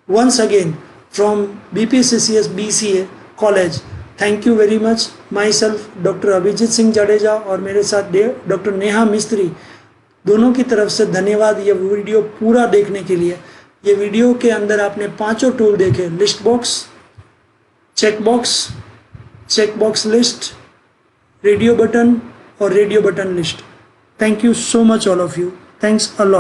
Speaker 1: Once again from BPCCS BCA college, thank you very much. My self doctor Abhijit Singh Jadeja और मेरे साथ डॉक्टर नेहा मिस्त्री, दोनों की तरफ से धन्यवाद ये वीडियो पूरा देखने के लिए। ये वीडियो के अंदर आपने 5 टूल देखे, list box, checkbox list, radio button और radio button list. Thank you so much all of you. Thanks a lot.